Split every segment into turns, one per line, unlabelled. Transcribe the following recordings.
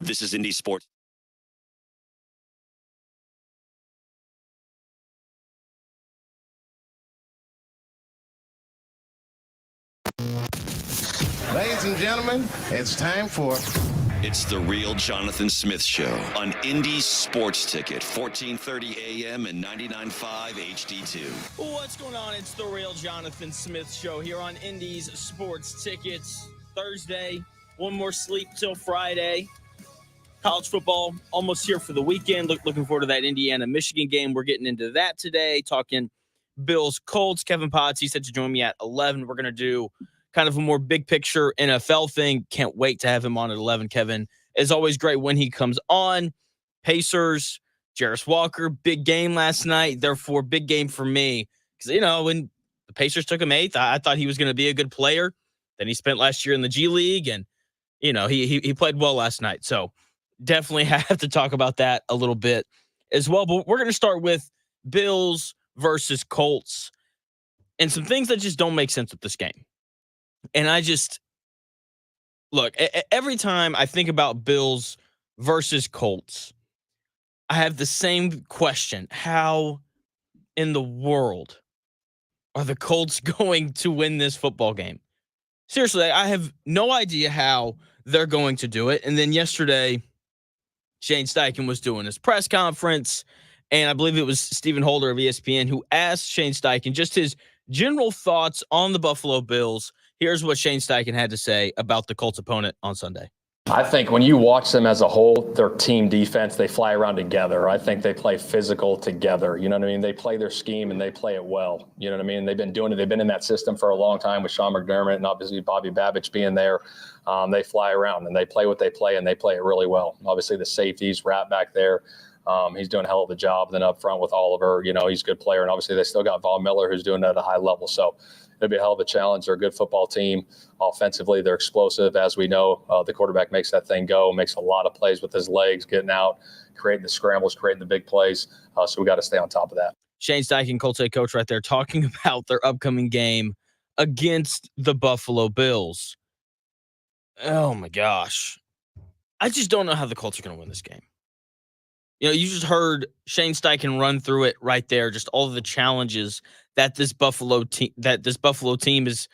This is Indie Sports.
Ladies and gentlemen, it's time for...
It's the Real Jonathan Smith Show on Indie Sports Ticket, 1430 AM and 99.5 HD2.
What's going on? It's the Real Jonathan Smith Show here on Indie's Sports Tickets. Thursday, one more sleep till Friday. College football almost here for the weekend. Looking forward to that Indiana-Michigan game. We're getting into that today, talking Bills, Colts. Kevin Potts, he said to join me at 11. We're going to do kind of a more big picture NFL thing. Can't wait to have him on at 11. Kevin is always great when he comes on. Pacers, Jarace Walker, big game last night. Therefore, big game for me. Because, when the Pacers took him 8th, I thought he was going to be a good player. Then he spent last year in the G League, and, he played well last night. So definitely have to talk about that a little bit as well. But we're going to start with Bills versus Colts and some things that just don't make sense with this game. And look, every time I think about Bills versus Colts, I have the same question. How in the world are the Colts going to win this football game? Seriously, I have no idea how they're going to do it. And then yesterday, Shane Steichen was doing his press conference, and I believe it was Stephen Holder of ESPN who asked Shane Steichen just his general thoughts on the Buffalo Bills. Here's what Shane Steichen had to say about the Colts opponent on Sunday.
I think when you watch them as a whole, their team defense, they fly around together. I think they play physical together. You know what I mean? They play their scheme and they play it well. You know what I mean? They've been doing it. They've been in that system for a long time with Sean McDermott and obviously Bobby Babich being there. They fly around and they play what they play, and they play it really well. Obviously the safeties, Rat back there. He's doing a hell of a job. Then up front with Oliver, he's a good player. And obviously they still got Von Miller, who's doing it at a high level. So it'll be a hell of a challenge. They're a good football team. Offensively, they're explosive. As we know, the quarterback makes that thing go, makes a lot of plays with his legs, getting out, creating the scrambles, creating the big plays. So we got to stay on top of that.
Shane Steichen, Colts head coach right there, talking about their upcoming game against the Buffalo Bills. Oh, my gosh. I just don't know how the Colts are going to win this game. You just heard Shane Steichen run through it right there, just all of the challenges that this Buffalo team is,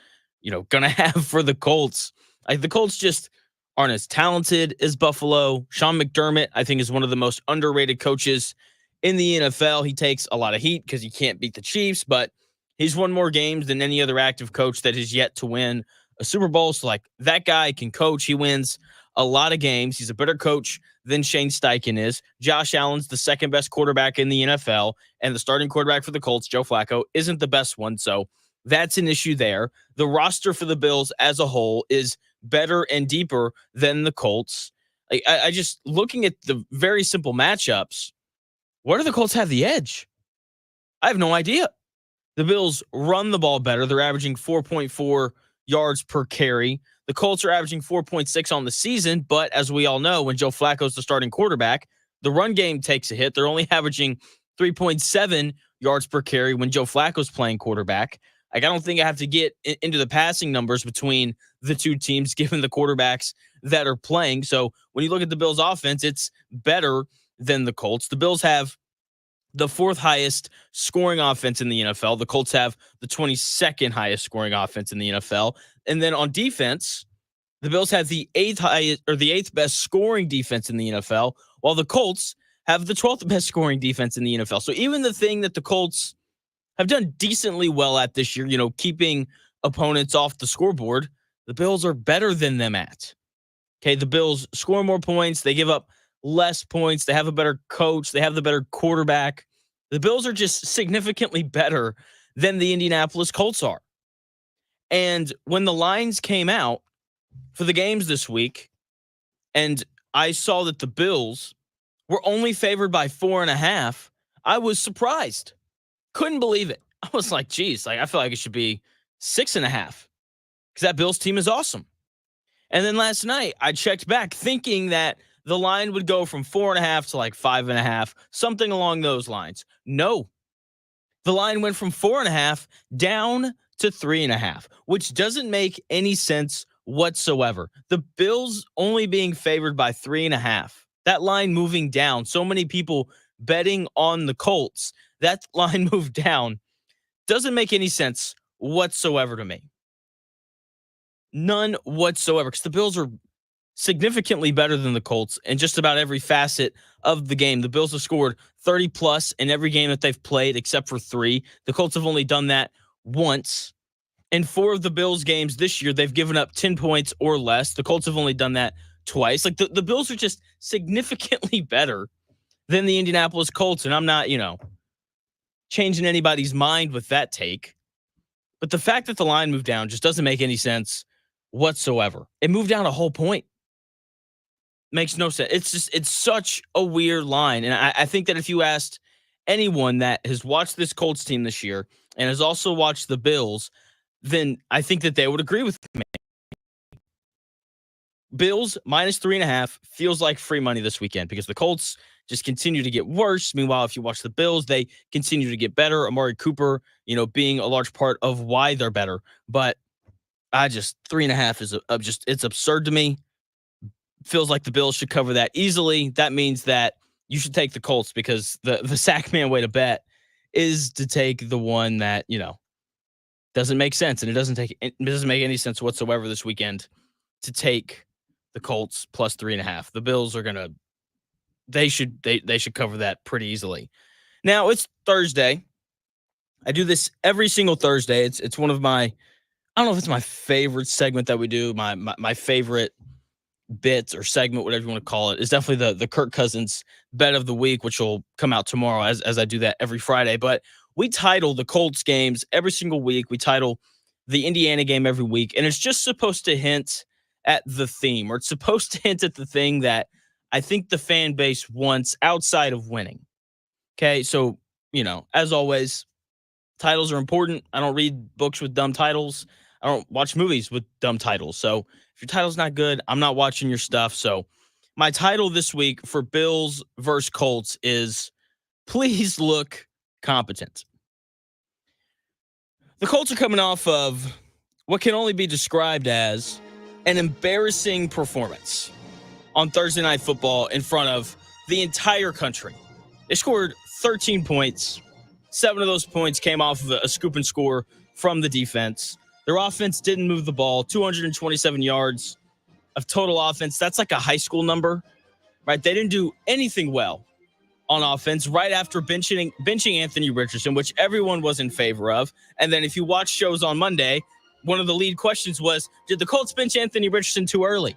going to have for the Colts. Like, the Colts just aren't as talented as Buffalo. Sean McDermott, I think, is one of the most underrated coaches in the NFL. He takes a lot of heat because he can't beat the Chiefs, but he's won more games than any other active coach that has yet to win a Super Bowl. So, that guy can coach. He wins a lot of games. He's a better coach than Shane Steichen is. Josh Allen's the second best quarterback in the NFL, and the starting quarterback for the Colts, Joe Flacco, isn't the best one. So that's an issue there. The roster for the Bills as a whole is better and deeper than the Colts. I just looking at the very simple matchups, where do the Colts have the edge? I have no idea. The Bills run the ball better. They're averaging 4.4 yards per carry. The Colts are averaging 4.6 on the season, but as we all know, when Joe Flacco's the starting quarterback, the run game takes a hit. They're only averaging 3.7 yards per carry when Joe Flacco's playing quarterback. I don't think I have to get into the passing numbers between the two teams, given the quarterbacks that are playing. So when you look at the Bills' offense, it's better than the Colts. The Bills have the 4th highest scoring offense in the NFL. The Colts have the 22nd highest scoring offense in the NFL. And then on defense, the Bills have the 8th best scoring defense in the NFL, while the Colts have the 12th best scoring defense in the NFL. So even the thing that the Colts have done decently well at this year, keeping opponents off the scoreboard, the Bills are better than them at. Okay, the Bills score more points. They give up less points. They have a better coach. They have the better quarterback. The Bills are just significantly better than the Indianapolis Colts are. And when the lines came out for the games this week, and I saw that the Bills were only favored by 4.5, I was surprised. Couldn't believe it. I was like, geez, I feel like it should be 6.5 because that Bills team is awesome. And then last night, I checked back thinking that the line would go from 4.5 to 5.5, something along those lines. No. The line went from 4.5 down to 3.5, which doesn't make any sense whatsoever. The Bills only being favored by 3.5. That line moving down. So many people betting on the Colts. That line moved down. Doesn't make any sense whatsoever to me. None whatsoever. Because the Bills are significantly better than the Colts in just about every facet of the game. The Bills have scored 30 plus in every game that they've played except for 3. The Colts have only done that once. In 4 of the Bills games this year, they've given up 10 points or less. The Colts have only done that twice. Like the Bills are just significantly better than the Indianapolis Colts. And I'm not, changing anybody's mind with that take. But the fact that the line moved down just doesn't make any sense whatsoever. It moved down a whole point. Makes no sense. It's such a weird line. And I think that if you asked anyone that has watched this Colts team this year and has also watched the Bills, then I think that they would agree with me. Bills minus 3.5 feels like free money this weekend because the Colts just continue to get worse. Meanwhile, if you watch the Bills, they continue to get better. Amari Cooper, being a large part of why they're better. But 3.5 is it's absurd to me. Feels like the Bills should cover that easily. That means that you should take the Colts because the sack man way to bet is to take the one that, doesn't make sense. And it doesn't make any sense whatsoever this weekend to take the Colts plus 3.5. The Bills are they should cover that pretty easily. Now it's Thursday. I do this every single Thursday. It's one of my, I don't know if it's my favorite segment that we do. My favorite bit or segment, whatever you want to call it, is definitely the Kirk Cousins bet of the week, which will come out tomorrow as I do that every Friday. But we title the Colts games every single week. We title the Indiana game every week, and it's just supposed to hint at the theme, or it's supposed to hint at the thing that I think the fan base wants outside of winning. Okay, so, as always, titles are important. I don't read books with dumb titles. I don't watch movies with dumb titles. So if your title's not good, I'm not watching your stuff. So my title this week for Bills versus Colts is Please Look Competent. The Colts are coming off of what can only be described as an embarrassing performance on Thursday Night Football in front of the entire country. They scored 13 points. 7 of those points came off of a scoop and score from the defense. Their offense didn't move the ball. 227 yards of total offense. That's like a high school number, right? They didn't do anything well on offense right after benching Anthony Richardson, which everyone was in favor of. And then if you watch shows on Monday, one of the lead questions was, did the Colts bench Anthony Richardson too early?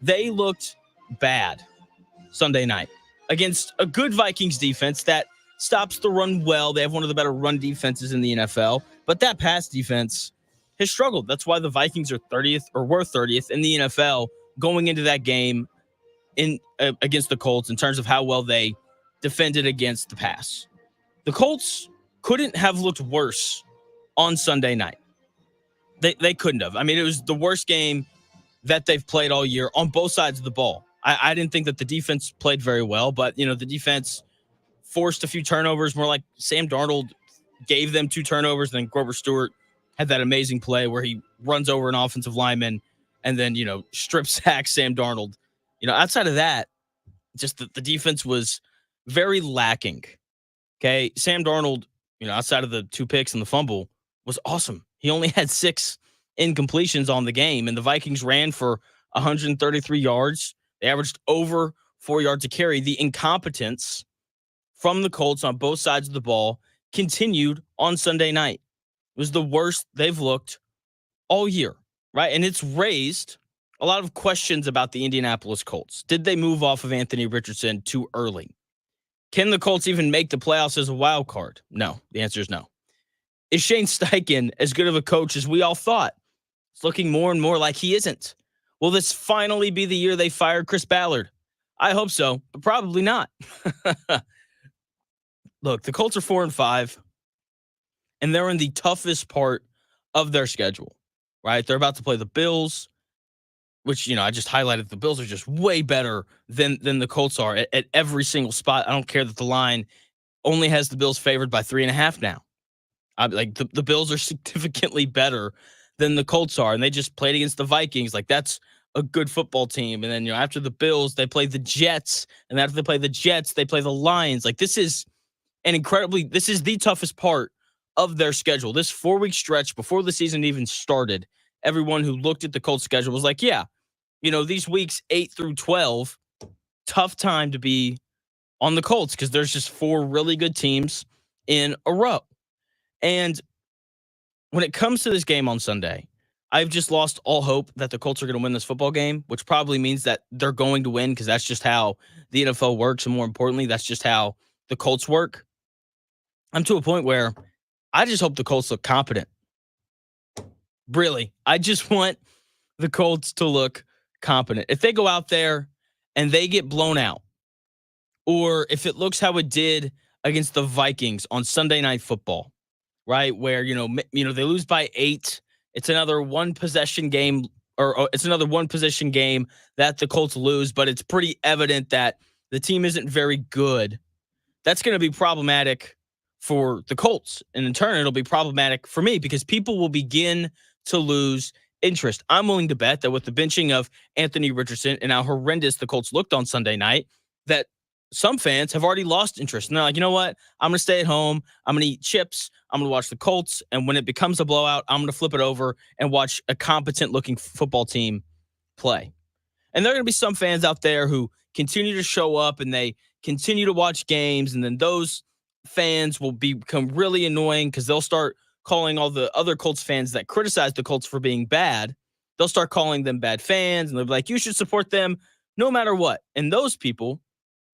They looked bad Sunday night against a good Vikings defense that stops the run well. They have one of the better run defenses in the NFL, but that pass defense has struggled. That's why the Vikings are 30th or were 30th in the NFL going into that game against the Colts in terms of how well they defended against the pass. The Colts couldn't have looked worse on Sunday night. They couldn't have. I mean, it was the worst game that they've played all year on both sides of the ball. I didn't think that the defense played very well, but, the defense forced a few turnovers, more like Sam Darnold gave them 2 turnovers. Then Grover Stewart had that amazing play where he runs over an offensive lineman and then, strip sacks Sam Darnold. Outside of that, just the defense was very lacking. Okay. Sam Darnold, outside of the 2 picks and the fumble, was awesome. He only had 6 incompletions on the game, and the Vikings ran for 133 yards. They averaged over 4 yards a carry. The incompetence from the Colts on both sides of the ball continued on Sunday night. It was the worst they've looked all year, right? And it's raised a lot of questions about the Indianapolis Colts. Did they move off of Anthony Richardson too early? Can the Colts even make the playoffs as a wild card? No. The answer is no. Is Shane Steichen as good of a coach as we all thought? It's looking more and more like he isn't. Will this finally be the year they fire Chris Ballard? I hope so, but probably not. Look, the Colts are 4-5, and they're in the toughest part of their schedule, right? They're about to play the Bills, which, I just highlighted. The Bills are just way better than the Colts are at every single spot. I don't care that the line only has the Bills favored by 3.5 now. The Bills are significantly better than the Colts are, and they just played against the Vikings. Like, that's a good football team. And then, after the Bills, they play the Jets, and after they play the Jets, they play the Lions. Like, this is the toughest part of their schedule. This 4-week stretch before the season even started, everyone who looked at the Colts schedule was like, yeah, these weeks 8 through 12, tough time to be on the Colts because there's just 4 really good teams in a row. And when it comes to this game on Sunday, I've just lost all hope that the Colts are going to win this football game, which probably means that they're going to win because that's just how the NFL works. And more importantly, that's just how the Colts work. I'm to a point where I just hope the Colts look competent. Really, I just want the Colts to look competent. If they go out there and they get blown out, or if it looks how it did against the Vikings on Sunday Night Football, right, where they lose by 8, it's another one possession game, or it's another one possession game that the Colts lose, but it's pretty evident that the team isn't very good. That's going to be problematic for the Colts, and in turn, it'll be problematic for me because people will begin to lose interest. I'm willing to bet that with the benching of Anthony Richardson and how horrendous the Colts looked on Sunday night, that some fans have already lost interest. And they're like, you know what? I'm going to stay at home. I'm going to eat chips. I'm going to watch the Colts. And when it becomes a blowout, I'm going to flip it over and watch a competent-looking football team play. And there are going to be some fans out there who continue to show up and they continue to watch games. And then those fans will become really annoying because they'll start calling all the other Colts fans that criticize the Colts for being bad. They'll start calling them bad fans. And they'll be like, you should support them no matter what. And those people,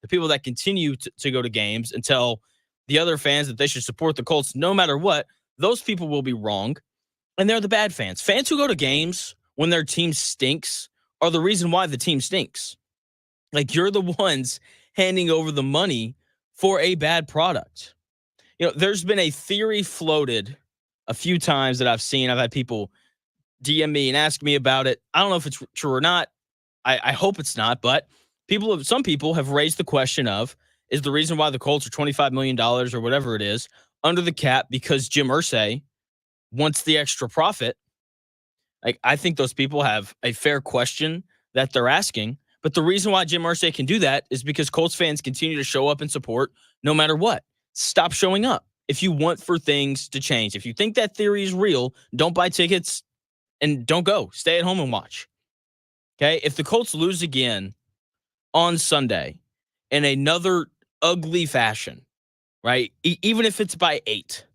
the people that continue to go to games and tell the other fans that they should support the Colts no matter what, those people will be wrong. And they're the bad fans. Fans who go to games when their team stinks are the reason why the team stinks. Like, you're the ones handing over the money for a bad product. There's been a theory floated a few times that I've seen. I've had people DM me and ask me about it. I don't know if it's true or not. I hope it's not, but some people have raised the question of, is the reason why the Colts are $25 million or whatever it is under the cap because Jim Irsay wants the extra profit? Like, I think those people have a fair question that they're asking, but the reason why Jim Irsay can do that is because Colts fans continue to show up and support no matter what. Stop showing up if you want for things to change. If you think that theory is real, don't buy tickets and don't go. Stay at home and watch. Okay? If the Colts lose again on Sunday in another ugly fashion, right? Even if it's by 8,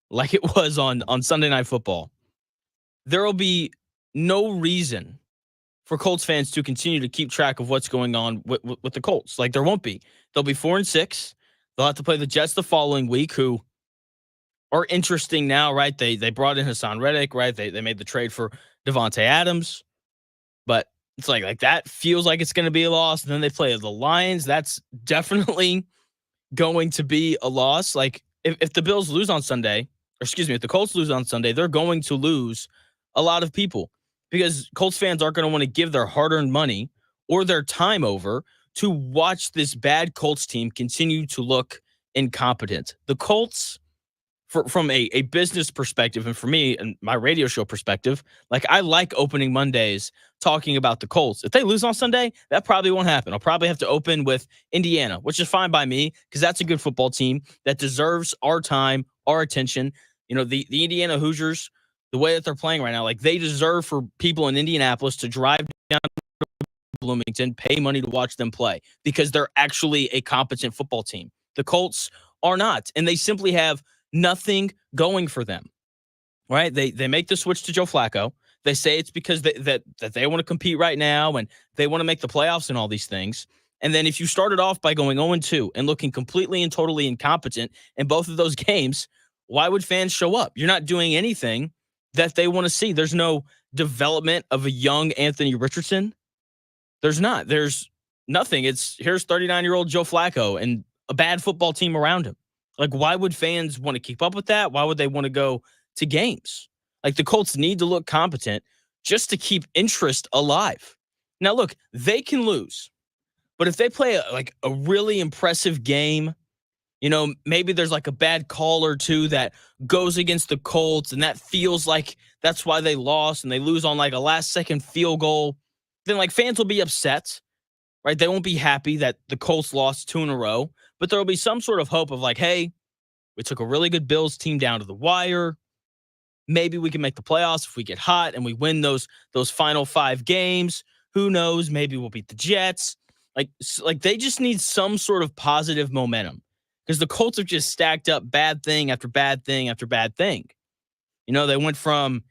like it was on Sunday Night Football, there will be no reason for Colts fans to continue to keep track of what's going on with the Colts. Like, there won't be. They'll be 4-6. They'll have to play the Jets the following week, who are interesting now, right? They brought in Hassan Reddick, right? They made the trade for Devontae Adams, but it's like that feels like it's going to be a loss. And then they play the Lions. That's definitely going to be a loss. Like, if the Bills lose on Sunday, if the Colts lose on Sunday, they're going to lose a lot of people because Colts fans aren't going to want to give their hard-earned money or their time over to watch this bad Colts team continue to look incompetent. The Colts, from a business perspective, and for me and my radio show perspective, like, I like opening Mondays talking about the Colts. If they lose on Sunday, that probably won't happen. I'll probably have to open with Indiana, which is fine by me because that's a good football team that deserves our time, our attention. The Indiana Hoosiers, the way that they're playing right now, like, they deserve for people in Indianapolis to drive down to Bloomington, pay money to watch them play because they're actually a competent football team. The Colts are not, and they simply have nothing going for them, right? They make the switch to Joe Flacco. They say it's because that they want to compete right now and they want to make the playoffs and all these things. And then if you started off by going 0-2 and looking completely and totally incompetent in both of those games, why would fans show up? You're not doing anything that they want to see. There's no development of a young Anthony Richardson. There's not. There's nothing. Here's 39-year-old Joe Flacco and a bad football team around him. Like, why would fans want to keep up with that? Why would they want to go to games? Like, the Colts need to look competent just to keep interest alive. Now, look, they can lose, but if they play a really impressive game Maybe there's like a bad call or two that goes against the Colts, and that feels like that's why they lost, and they lose on like a last second field goal. Then like fans will be upset, right? They won't be happy that the Colts lost 2 in a row, but there will be some sort of hope of like, hey, we took a really good Bills team down to the wire. Maybe we can make the playoffs if we get hot and we win those final 5 games. Who knows? Maybe we'll beat the Jets. Like they just need some sort of positive momentum because the Colts have just stacked up bad thing after bad thing after bad thing. They went from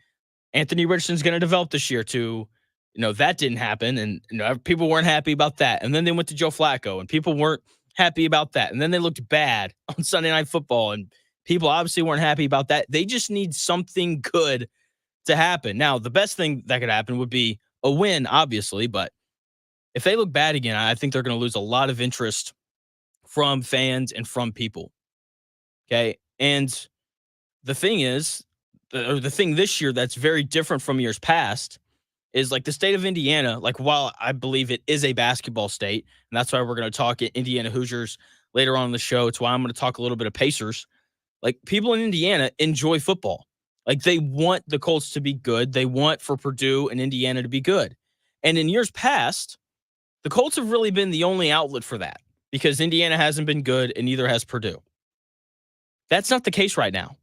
Anthony Richardson's going to develop this year to, that didn't happen. And, people weren't happy about that. And then they went to Joe Flacco and people weren't happy about that. And then they looked bad on Sunday Night Football and people obviously weren't happy about that. They just need something good to happen. Now, the best thing that could happen would be a win, obviously. But if they look bad again, I think they're going to lose a lot of interest from fans and from people. Okay. And the thing is, the thing this year that's very different from years past is like the state of Indiana. Like, while I believe it is a basketball state, and that's why we're going to talk Indiana Hoosiers later on in the show. It's why I'm going to talk a little bit of Pacers. Like, people in Indiana enjoy football. Like, they want the Colts to be good. They want for Purdue and Indiana to be good. And in years past, the Colts have really been the only outlet for that because Indiana hasn't been good and neither has Purdue. That's not the case right now.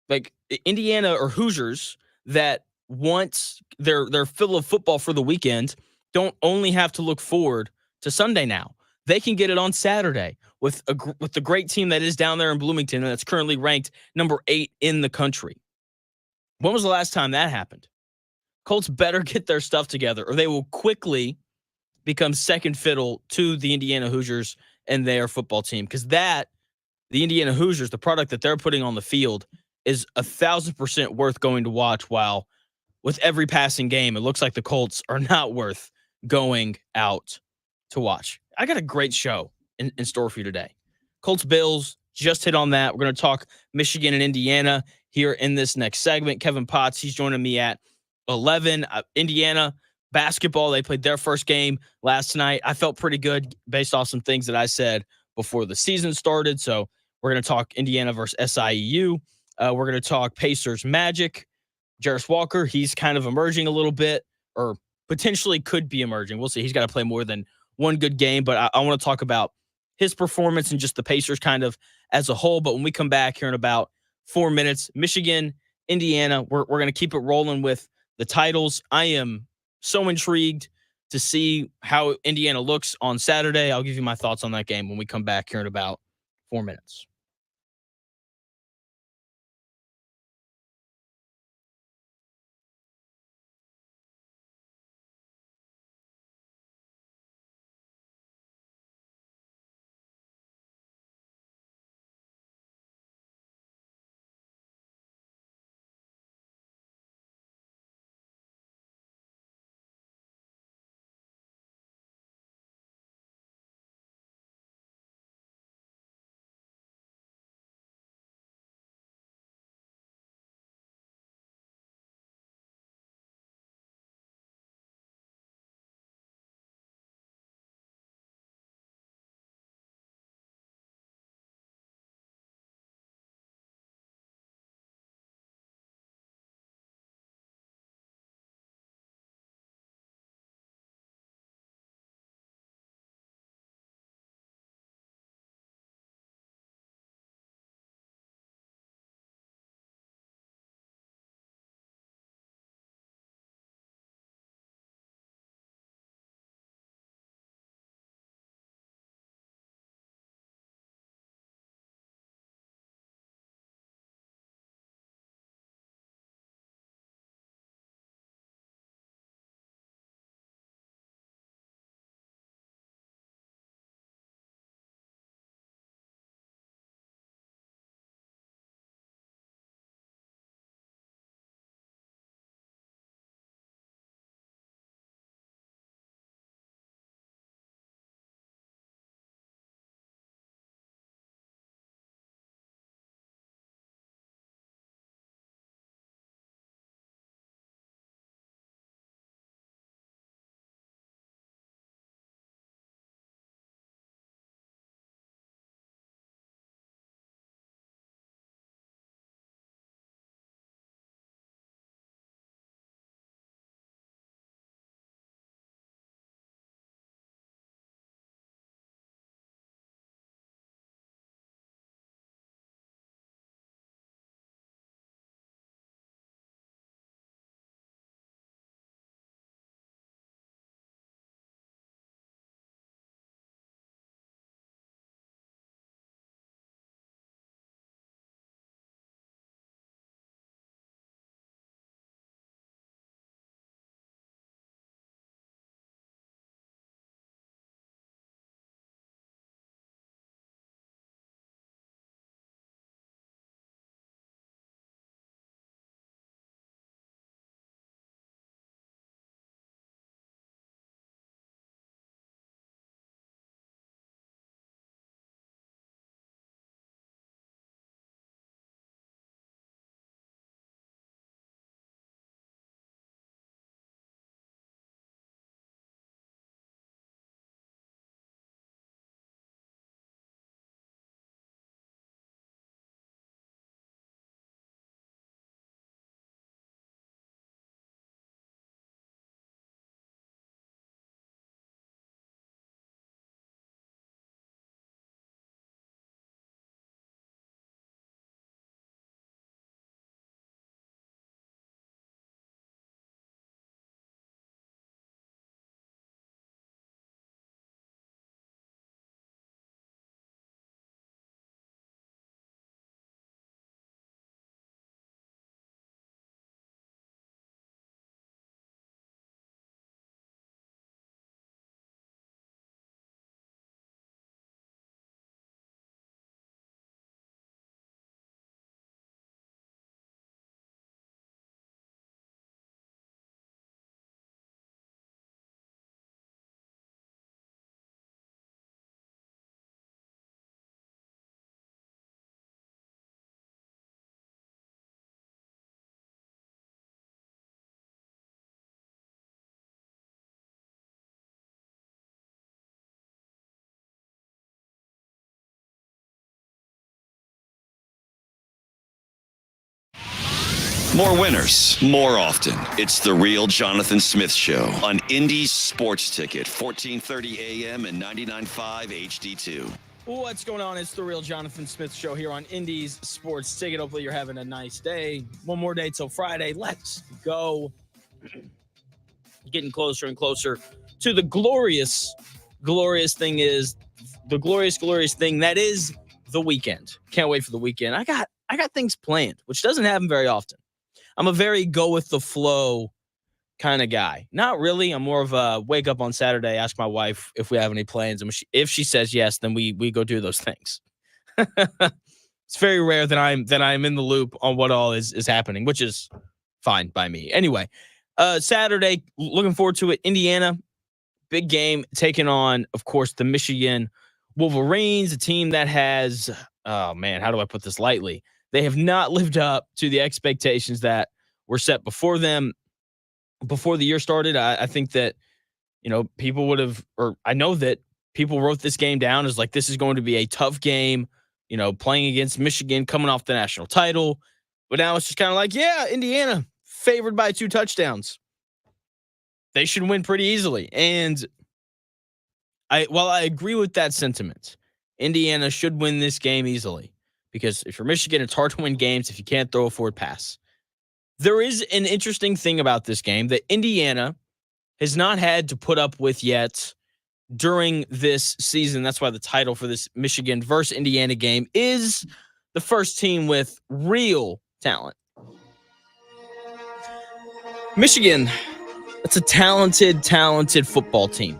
Like, Indiana or Hoosiers that want their fill of football for the weekend don't only have to look forward to Sunday now. They can get it on Saturday with the great team that is down there in Bloomington and that's currently ranked number 8 in the country. When was the last time that happened? Colts better get their stuff together or they will quickly become second fiddle to the Indiana Hoosiers and their football team because the Indiana Hoosiers, the product that they're putting on the field is 1,000% worth going to watch, while with every passing game, it looks like the Colts are not worth going out to watch. I got a great show in store for you today. Colts Bills, just hit on that. We're going to talk Michigan and Indiana here in this next segment. Kevin Potts, he's joining me at 11. Indiana basketball, they played their first game last night. I felt pretty good based off some things that I said before the season started. So we're going to talk Indiana versus SIEU. We're going to talk Pacers Magic. Jarace Walker, he's kind of emerging a little bit, or potentially could be emerging. We'll see. He's got to play more than one good game, but I want to talk about his performance and just the Pacers kind of as a whole. But when we come back here in about 4 minutes, Michigan, Indiana, we're going to keep it rolling with the titles. I am so intrigued to see how Indiana looks on Saturday. I'll give you my thoughts on that game when we come back here in about 4 minutes.
More winners, more often. It's the Real Jonathan Smith Show on Indy's Sports Ticket, 1430 AM and 99.5 HD2.
What's going on? It's the Real Jonathan Smith Show here on Indy's Sports Ticket. Hopefully you're having a nice day. One more day till Friday. Let's go. Getting closer and closer to the glorious thing is the glorious thing that is the weekend. Can't wait for the weekend. I got things planned, which doesn't happen very often. I'm a very go with the flow kind of guy. Not really. I'm more of a wake up on Saturday, ask my wife if we have any plans, and if she says yes, then we go do those things. It's very rare that I'm in the loop on what all is happening, which is fine by me. Anyway, Saturday, looking forward to it. Indiana, big game, taking on, of course, the Michigan Wolverines, a team that has, oh man, how do I put this lightly? They have not lived up to the expectations that were set before them. Before the year started, I think that, people would have, or I know that people wrote this game down as like, this is going to be a tough game, playing against Michigan, coming off the national title. But now it's just kind of like, yeah, Indiana favored by 2 touchdowns. They should win pretty easily. And while I agree with that sentiment, Indiana should win this game easily. Because if you're Michigan, it's hard to win games if you can't throw a forward pass. There is an interesting thing about this game that Indiana has not had to put up with yet during this season. That's why the title for this Michigan versus Indiana game is the first team with real talent. Michigan, it's a talented football team.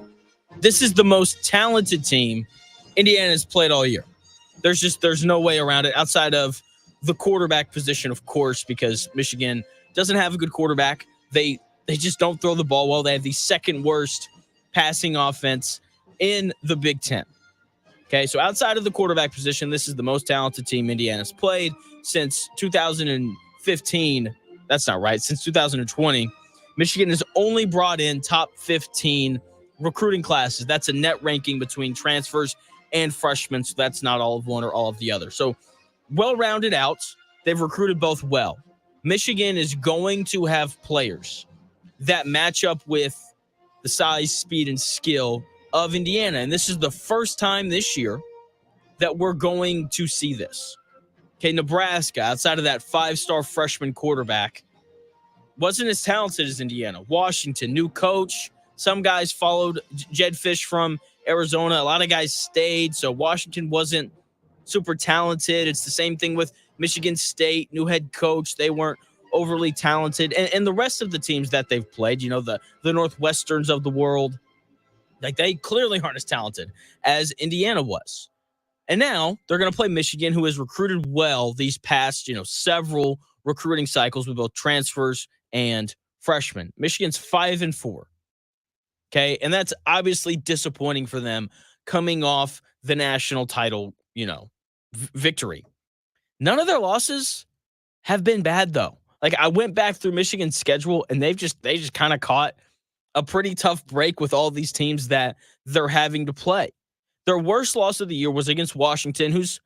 This is the most talented team Indiana's played all year. There's no way around it outside of the quarterback position, of course, because Michigan doesn't have a good quarterback. They just don't throw the ball well. They have the second worst passing offense in the Big Ten. Okay, so outside of the quarterback position, this is the most talented team Indiana's played since 2015. That's not right. Since 2020, Michigan has only brought in top 15 recruiting classes. That's a net ranking between transfers and freshmen, so that's not all of one or all of the other. So well-rounded out. They've recruited both well. Michigan is going to have players that match up with the size, speed, and skill of Indiana. And this is the first time this year that we're going to see this. Okay, Nebraska, outside of that 5-star freshman quarterback, wasn't as talented as Indiana. Washington, new coach. Some guys followed Jed Fish from Arizona. A lot of guys stayed, so Washington wasn't super talented. It's the same thing with Michigan State, new head coach. They weren't overly talented. And the rest of the teams that they've played, the Northwesterns of the world, like they clearly aren't as talented as Indiana was. And now they're going to play Michigan, who has recruited well these past, several recruiting cycles with both transfers and freshmen. Michigan's 5-4. Okay, and that's obviously disappointing for them coming off the national title, victory. None of their losses have been bad, though. Like, I went back through Michigan's schedule, and they just kind of caught a pretty tough break with all these teams that they're having to play. Their worst loss of the year was against Washington, who's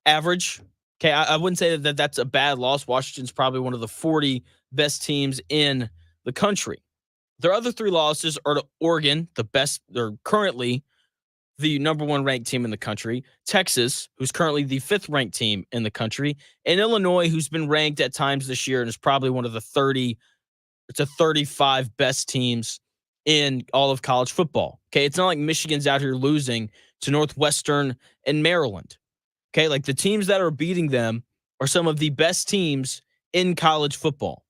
average. Okay, I wouldn't say that that's a bad loss. Washington's probably one of the 40 best teams in the country. Their other 3 losses are to Oregon, they're currently the number 1 ranked team in the country, Texas, who's currently the 5th ranked team in the country, and Illinois, who's been ranked at times this year and is probably one of the 35 best teams in all of college football. Okay, it's not like Michigan's out here losing to Northwestern and Maryland. Okay, like the teams that are beating them are some of the best teams in college football.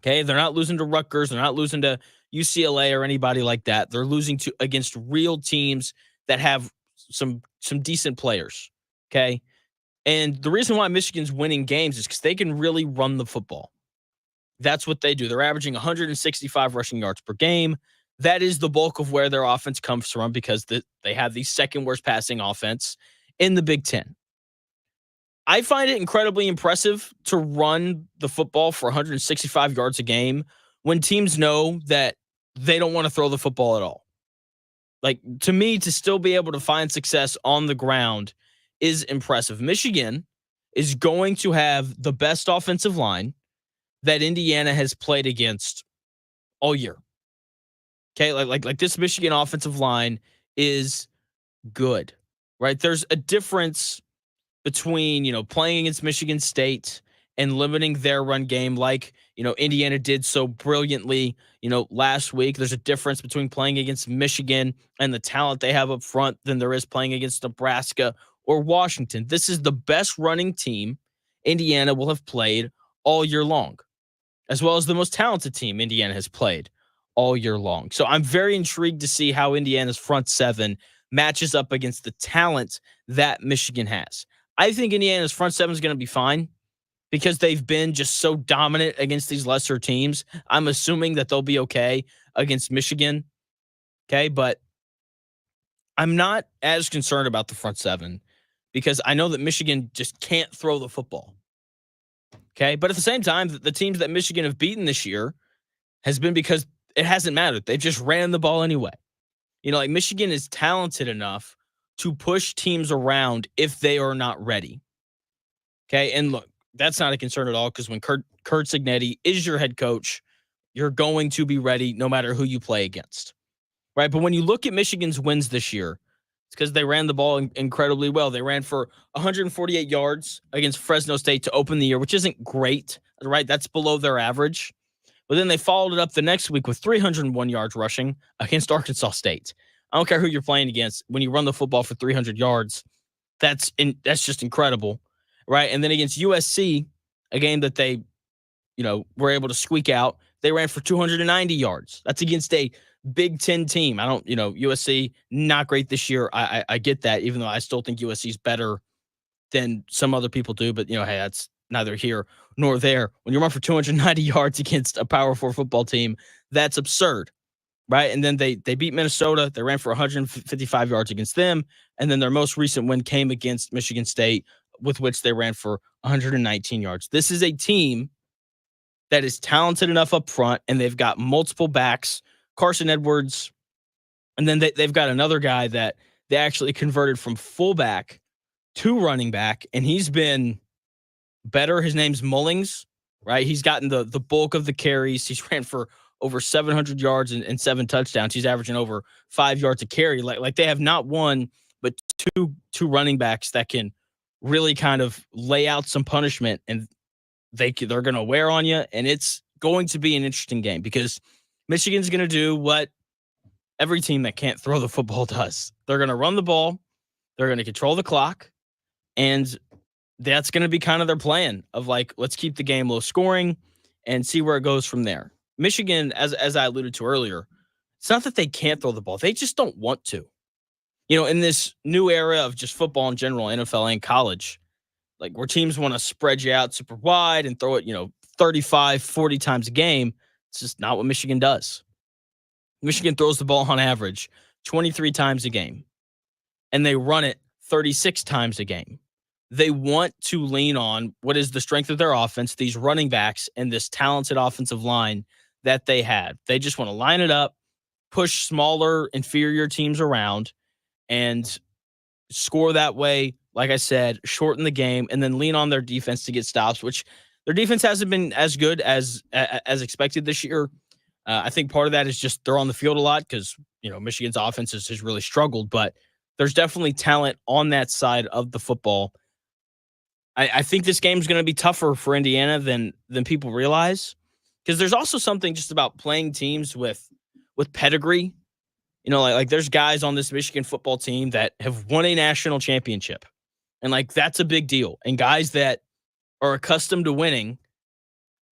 Okay, they're not losing to Rutgers. They're not losing to UCLA or anybody like that. They're losing against real teams that have some decent players. Okay, and the reason why Michigan's winning games is because they can really run the football. That's what they do. They're averaging 165 rushing yards per game. That is the bulk of where their offense comes from because they have the second worst passing offense in the Big Ten. I find it incredibly impressive to run the football for 165 yards a game when teams know that they don't want to throw the football at all. Like, to me, to still be able to find success on the ground is impressive. Michigan is going to have the best offensive line. that Indiana has played against all year. Okay, like this Michigan offensive line is good, right? There's a difference between, playing against Michigan State and limiting their run game like, Indiana did so brilliantly, last week. There's a difference between playing against Michigan and the talent they have up front than there is playing against Nebraska or Washington. This is the best running team Indiana will have played all year long, as well as the most talented team Indiana has played all year long. So I'm very intrigued to see how Indiana's front seven matches up against the talent that Michigan has. I think Indiana's front seven is going to be fine because they've been just so dominant against these lesser teams. I'm assuming that they'll be okay against Michigan. Okay, but I'm not as concerned about the front seven because I know that Michigan just can't throw the football. Okay, but at the same time, the teams that Michigan have beaten this year has been because it hasn't mattered. They've just ran the ball anyway. Like Michigan is talented enough to push teams around if they are not ready. Okay, and look, that's not a concern at all because when Kurt Cignetti is your head coach, you're going to be ready no matter who you play against, right? But when you look at Michigan's wins this year, it's because they ran the ball incredibly well. They ran for 148 yards against Fresno State to open the year, which isn't great, right? That's below their average. But then they followed it up the next week with 301 yards rushing against Arkansas State. I don't care who you're playing against. When you run the football for 300 yards, that's just incredible, right? And then against USC, a game that they, were able to squeak out, they ran for 290 yards. That's against a Big Ten team. USC, not great this year. I get that, even though I still think USC is better than some other people do. But, hey, that's neither here nor there. When you run for 290 yards against a Power 4 football team, that's absurd, right? And then they beat Minnesota. They ran for 155 yards against them. And then their most recent win came against Michigan State, with which they ran for 119 yards. This is a team that is talented enough up front, and they've got multiple backs, Carson Edwards, and then they've got another guy that they actually converted from fullback to running back, and he's been better. His name's Mullings, right? He's gotten the bulk of the carries. He's ran for over 700 yards and 7 touchdowns. He's averaging over 5 yards a carry. Like they have not one, but two running backs that can really kind of lay out some punishment, and they're going to wear on you. And it's going to be an interesting game because Michigan's going to do what every team that can't throw the football does. They're going to run the ball. They're going to control the clock. And that's going to be kind of their plan of let's keep the game low scoring and see where it goes from there. Michigan, as I alluded to earlier, it's not that they can't throw the ball. They just don't want to. In this new era of just football in general, NFL and college, where teams want to spread you out super wide and throw it, 35, 40 times a game, it's just not what Michigan does. Michigan throws the ball on average 23 times a game, and they run it 36 times a game. They want to lean on what is the strength of their offense, these running backs, and this talented offensive line that they have. They just want to line it up, push smaller, inferior teams around, and score that way. Like I said, shorten the game, and then lean on their defense to get stops, which their defense hasn't been as good as expected this year. I think part of that is just they're on the field a lot because, Michigan's offense has really struggled, but there's definitely talent on that side of the football. I think this game is going to be tougher for Indiana than people realize, because there's also something just about playing teams with pedigree. Like there's guys on this Michigan football team that have won a national championship, and that's a big deal. And guys that are accustomed to winning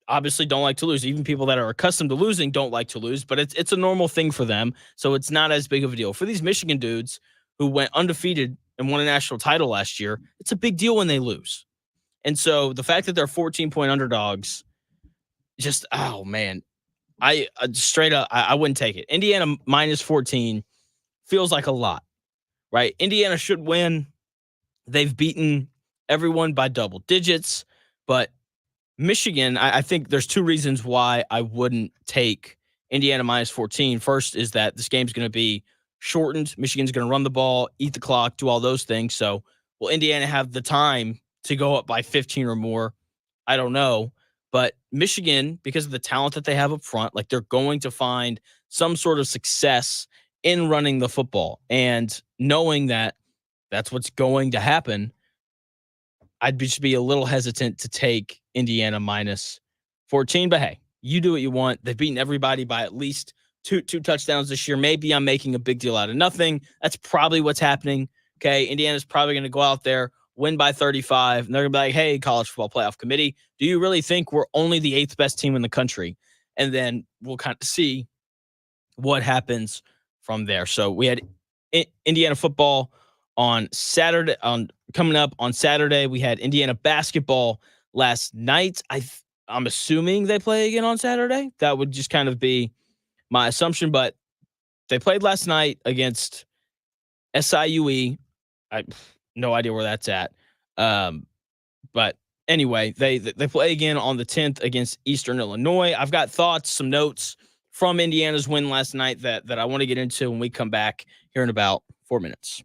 obviously don't like to lose. Even people that are accustomed to losing don't like to lose, but it's a normal thing for them. So it's not as big of a deal. For these Michigan dudes who went undefeated and won a national title last year, it's a big deal when they lose. And so the fact that they're 14-point underdogs, just, oh man, I straight up, I wouldn't take it. Indiana minus 14 feels like a lot, right? Indiana should win. They've beaten everyone by double digits, but Michigan, I think there's 2 reasons why I wouldn't take Indiana minus 14. First is that this game's going to be shortened. Michigan's going to run the ball, eat the clock, do all those things. So will Indiana have the time to go up by 15 or more? I don't know. But Michigan, because of the talent that they have up front, like they're going to find some sort of success in running the football. And knowing that that's what's going to happen, I'd just be a little hesitant to take Indiana minus 14. But hey, you do what you want. They've beaten everybody by at least two touchdowns this year. Maybe I'm making a big deal out of nothing. That's probably what's happening. Okay. Indiana's probably going to go out there, win by 35, and they're going to be like, hey, college football playoff committee, do you really think we're only the 8th best team in the country? And then we'll kind of see what happens from there. So we had Indiana football on Saturday, coming up on Saturday. We had Indiana basketball last night. I'm assuming they play again on Saturday. That would just kind of be my assumption, but they played last night against SIUE. I no idea where that's at. But anyway, they play again on the 10th against Eastern Illinois. I've got thoughts, some notes from Indiana's win last night that I want to get into when we come back here in about 4 minutes.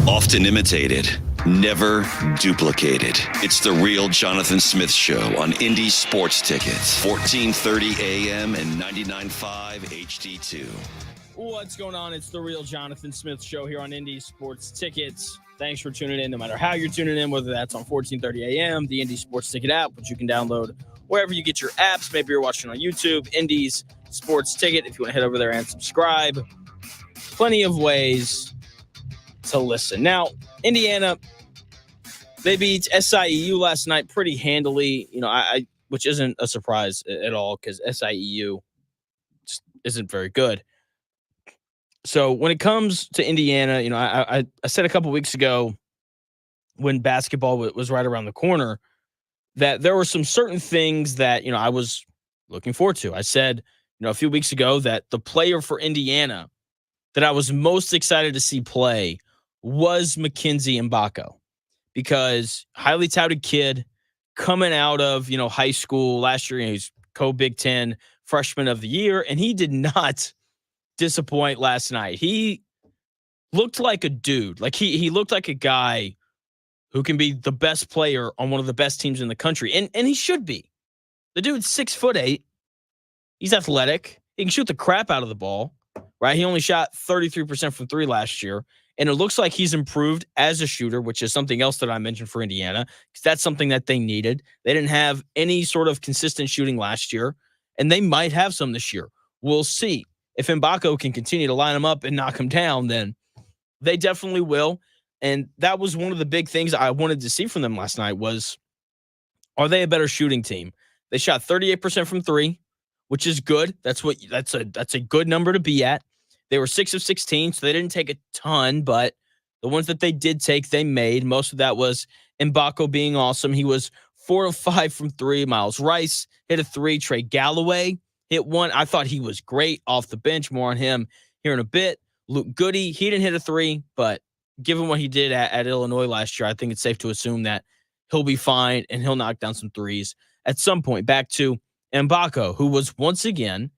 Often imitated, never duplicated. It's the real Jonathan Smith Show on Indy Sports Tickets, 1430 AM and 99.5 HD2.
What's going on? It's the real Jonathan Smith Show here on Indy Sports Tickets. Thanks for tuning in, no matter how you're tuning in, whether that's on 1430 AM, the Indy Sports Ticket app, which you can download wherever you get your apps. Maybe you're watching on YouTube, Indy's Sports Ticket. If you want to head over there and subscribe, plenty of ways to listen. Now, Indiana, they beat SIEU last night pretty handily, which isn't a surprise at all because SIEU just isn't very good. So when it comes to Indiana, I said a couple weeks ago when basketball was right around the corner that there were some certain things that, I was looking forward to. I said, a few weeks ago that the player for Indiana that I was most excited to see play was Mackenzie Mbako, because highly touted kid coming out of, high school last year. He's co-Big Ten freshman of the year, and he did not disappoint last night. He looked like a dude. Like he looked like a guy who can be the best player on one of the best teams in the country. And he should be. The dude's 6'8". He's athletic. He can shoot the crap out of the ball, right? He only shot 33% from three last year. And it looks like he's improved as a shooter, which is something else that I mentioned for Indiana, because that's something that they needed. They didn't have any sort of consistent shooting last year, and they might have some this year. We'll see. If Mbako can continue to line him up and knock him down, then they definitely will. And that was one of the big things I wanted to see from them last night was, are they a better shooting team? They shot 38% from three, which is good. That's a good number to be at. They were 6 of 16, so they didn't take a ton, but the ones that they did take, they made. Most of that was Mbako being awesome. He was 4 of 5 from three. Miles Rice hit a three. Trey Galloway hit one. I thought he was great off the bench. More on him here in a bit. Luke Goody, he didn't hit a three, but given what he did at Illinois last year, I think it's safe to assume that he'll be fine and he'll knock down some threes at some point. Back to Mbako, who was once again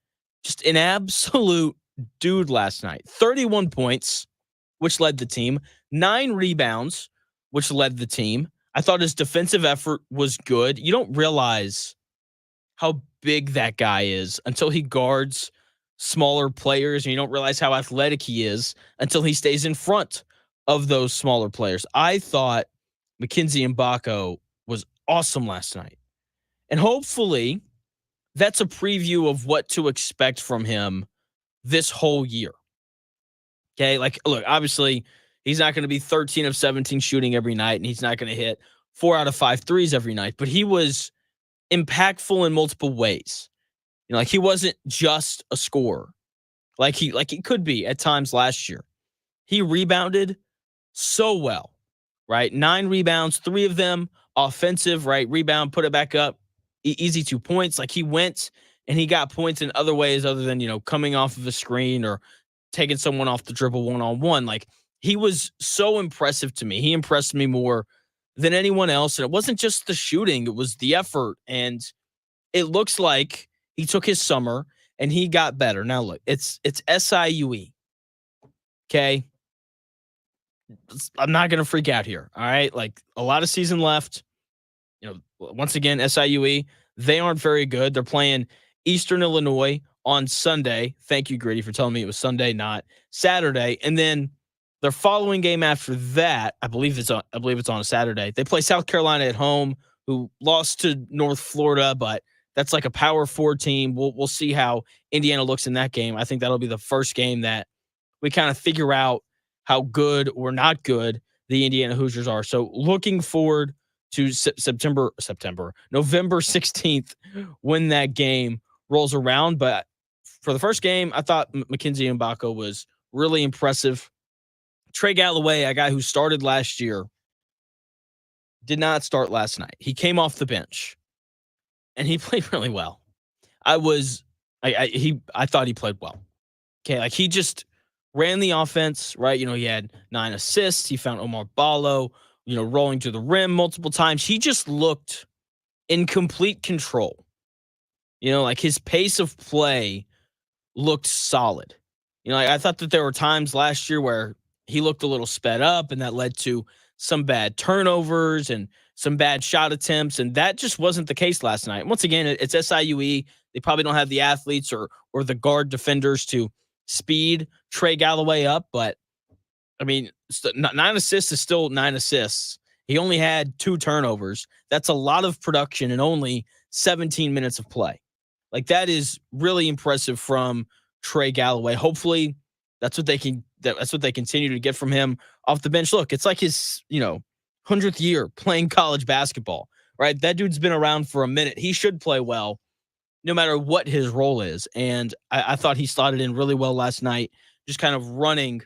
just an absolute dude last night. 31 points, which led the team. 9 rebounds, which led the team. I thought his defensive effort was good. You don't realize how big that guy is until he guards smaller players, and you don't realize how athletic he is until he stays in front of those smaller players. I thought Mackenzie Mbako was awesome last night. And hopefully that's a preview of what to expect from him this whole year. Okay, look, obviously he's not going to be 13 of 17 shooting every night, and he's not going to hit 4 out of 5 threes every night, but he was impactful in multiple ways. He wasn't just a scorer like he could be at times last year. He rebounded so well, right? 9 rebounds, 3 of them offensive, right? Rebound, put it back up, easy 2 points. Like he went and he got points in other ways other than, coming off of a screen or taking someone off the dribble one-on-one. Like he was so impressive to me. He impressed me more than anyone else. And it wasn't just the shooting, it was the effort. And it looks like he took his summer and he got better. Now look, it's SIUE. Okay. I'm not going to freak out here. All right. Like a lot of season left. Once again, SIUE, they aren't very good. They're playing Eastern Illinois on Sunday. Thank you, Gritty, for telling me it was Sunday, not Saturday. And then their following game after that, I believe it's on a Saturday. They play South Carolina at home, who lost to North Florida, but that's like a Power 4 team. We'll see how Indiana looks in that game. I think that'll be the first game that we kind of figure out how good or not good the Indiana Hoosiers are. So looking forward to November 16th when that game rolls around. But for the first game, I thought Mackenzie Mbako was really impressive. Trey Galloway, a guy who started last year, did not start last night. He came off the bench and he played really well. I thought he played well. Okay. Like he just ran the offense, right? He had 9 assists. He found Omar Ballo, rolling to the rim multiple times. He just looked in complete control. Like his pace of play looked solid. I thought that there were times last year where he looked a little sped up, and that led to some bad turnovers and some bad shot attempts, and that just wasn't the case last night. Once again, it's SIUE. They probably don't have the athletes or the guard defenders to speed Trey Galloway up, but I mean, 9 assists is still 9 assists. He only had 2 turnovers. That's a lot of production in only 17 minutes of play. Like, that is really impressive from Trey Galloway. Hopefully, that's what they continue to get from him off the bench. Look, it's like his, 100th year playing college basketball, right? That dude's been around for a minute. He should play well no matter what his role is. And I thought he slotted in really well last night, just kind of running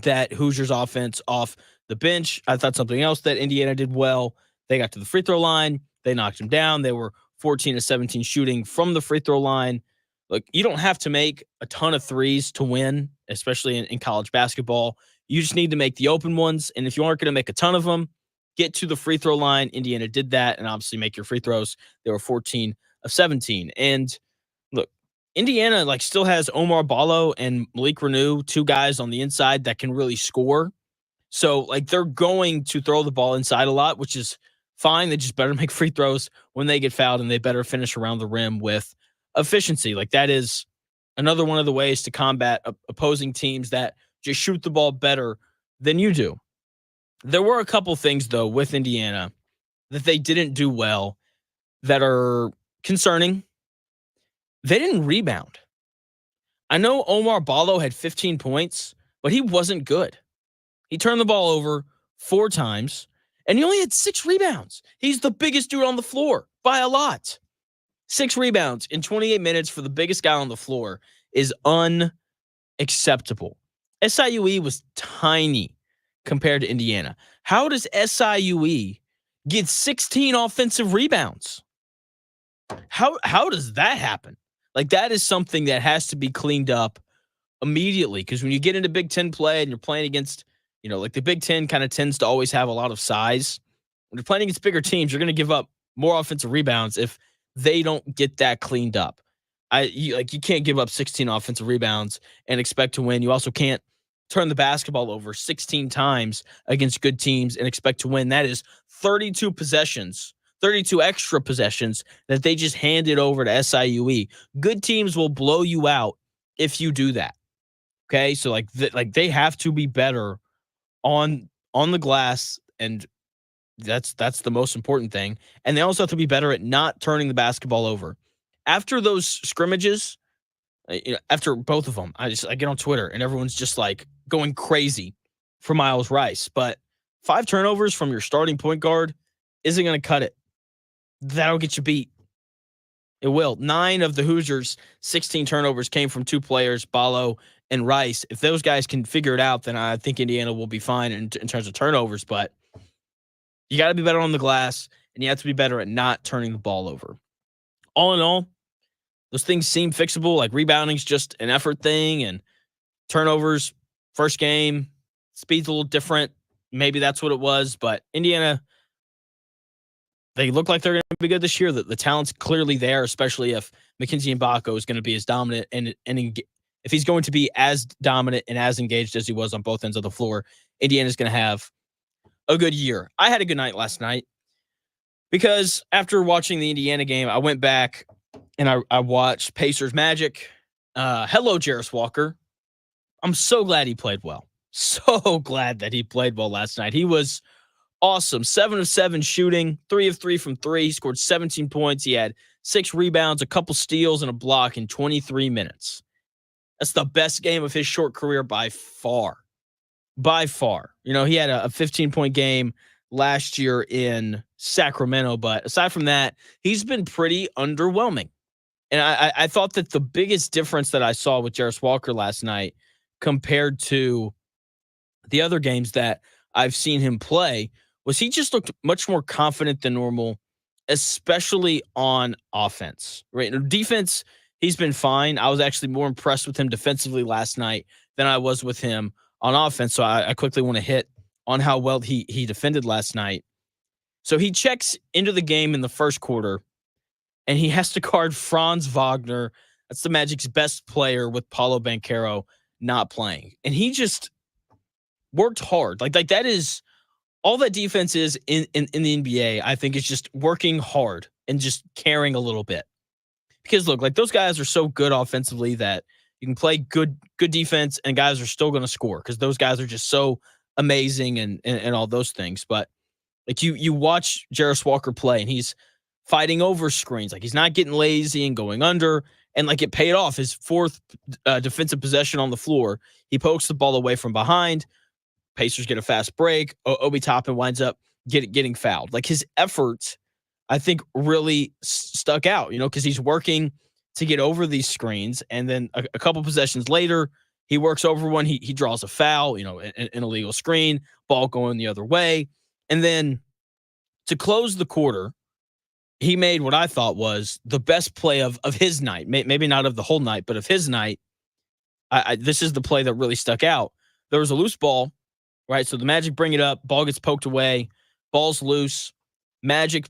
that Hoosiers offense off the bench. I thought something else that Indiana did well. They got to the free throw line. They knocked him down. They were 14 to 17 shooting from the free throw line. Look, you don't have to make a ton of threes to win, especially in college basketball. You just need to make the open ones. And if you aren't going to make a ton of them, get to the free throw line. Indiana did that, and obviously make your free throws. They were 14 of 17. And look, Indiana still has Omar Ballo and Malik Renew, 2 guys on the inside that can really score. So they're going to throw the ball inside a lot, which is fine. They just better make free throws when they get fouled, and they better finish around the rim with efficiency. That is another one of the ways to combat opposing teams that just shoot the ball better than you do. There were a couple things, though, with Indiana that they didn't do well that are concerning. They didn't rebound. I know Omar Ballo had 15 points, but he wasn't good. He turned the ball over 4 times, and he only had 6 rebounds. He's the biggest dude on the floor by a lot. 6 rebounds in 28 minutes for the biggest guy on the floor is unacceptable. SIUE was tiny compared to Indiana. How does SIUE get 16 offensive rebounds? How does that happen? That is something that has to be cleaned up immediately, because when you get into Big Ten play and you're playing against, the Big Ten kind of tends to always have a lot of size. When you're playing against bigger teams, you're going to give up more offensive rebounds if they don't get that cleaned up. You can't give up 16 offensive rebounds and expect to win. You also can't turn the basketball over 16 times against good teams and expect to win. That is 32 possessions, 32 extra possessions that they just handed over to SIUE. Good teams will blow you out if you do that. Okay, so they have to be better on the glass, and that's the most important thing. And they also have to be better at not turning the basketball over. After those scrimmages, after both of them, I get on Twitter and everyone's just going crazy for Miles Rice. But 5 turnovers from your starting point guard isn't going to cut it. That'll get you beat. It will. 9 of the Hoosiers' 16 turnovers came from 2 players, Ballo and Rice. If those guys can figure it out, then I think Indiana will be fine in terms of turnovers. But you got to be better on the glass, and you have to be better at not turning the ball over. All in all, those things seem fixable. Rebounding's just an effort thing, and turnovers, first game, speed's a little different. Maybe that's what it was. But Indiana, they look like they're going to be good this year. The talent's clearly there, especially if Mackenzie Mbako is going to be as dominant and if he's going to be as dominant and as engaged as he was on both ends of the floor, Indiana's going to have a good year. I had a good night last night because after watching the Indiana game, I went back and I watched Pacers Magic. Hello, Jarace Walker. I'm so glad he played well. So glad that he played well last night. He was awesome. 7 of 7 shooting, 3 of 3 from 3. He scored 17 points. He had 6 rebounds, a couple steals, and a block in 23 minutes. That's the best game of his short career by far. By far. He had a 15-point game last year in Sacramento, but aside from that, he's been pretty underwhelming. And I thought that the biggest difference that I saw with Jarace Walker last night compared to the other games that I've seen him play was he just looked much more confident than normal, especially on offense. Right? Defense, he's been fine. I was actually more impressed with him defensively last night than I was with him on offense. So I quickly want to hit on how well he defended last night. So he checks into the game in the first quarter, and he has to guard Franz Wagner. That's the Magic's best player with Paolo Banchero not playing. And he just worked hard. Like that is all that defense is in the NBA, I think, is just working hard and just caring a little bit. Because look, like those guys are so good offensively that you can play good defense and guys are still going to score because those guys are just so amazing and all those things. But like you watch Jarace Walker play and he's fighting over screens. Like he's not getting lazy and going under. And like it paid off. His fourth defensive possession on the floor, he pokes the ball away from behind. Pacers get a fast break. Obi Toppin winds up getting fouled. Like his efforts, I think, really stuck out, because he's working to get over these screens. And then a couple possessions later, he works over one. He draws a foul, an illegal screen, ball going the other way. And then to close the quarter, he made what I thought was the best play of his night. Maybe not of the whole night, but of his night. This is the play that really stuck out. There was a loose ball, right? So the Magic bring it up. Ball gets poked away. Ball's loose. Magic,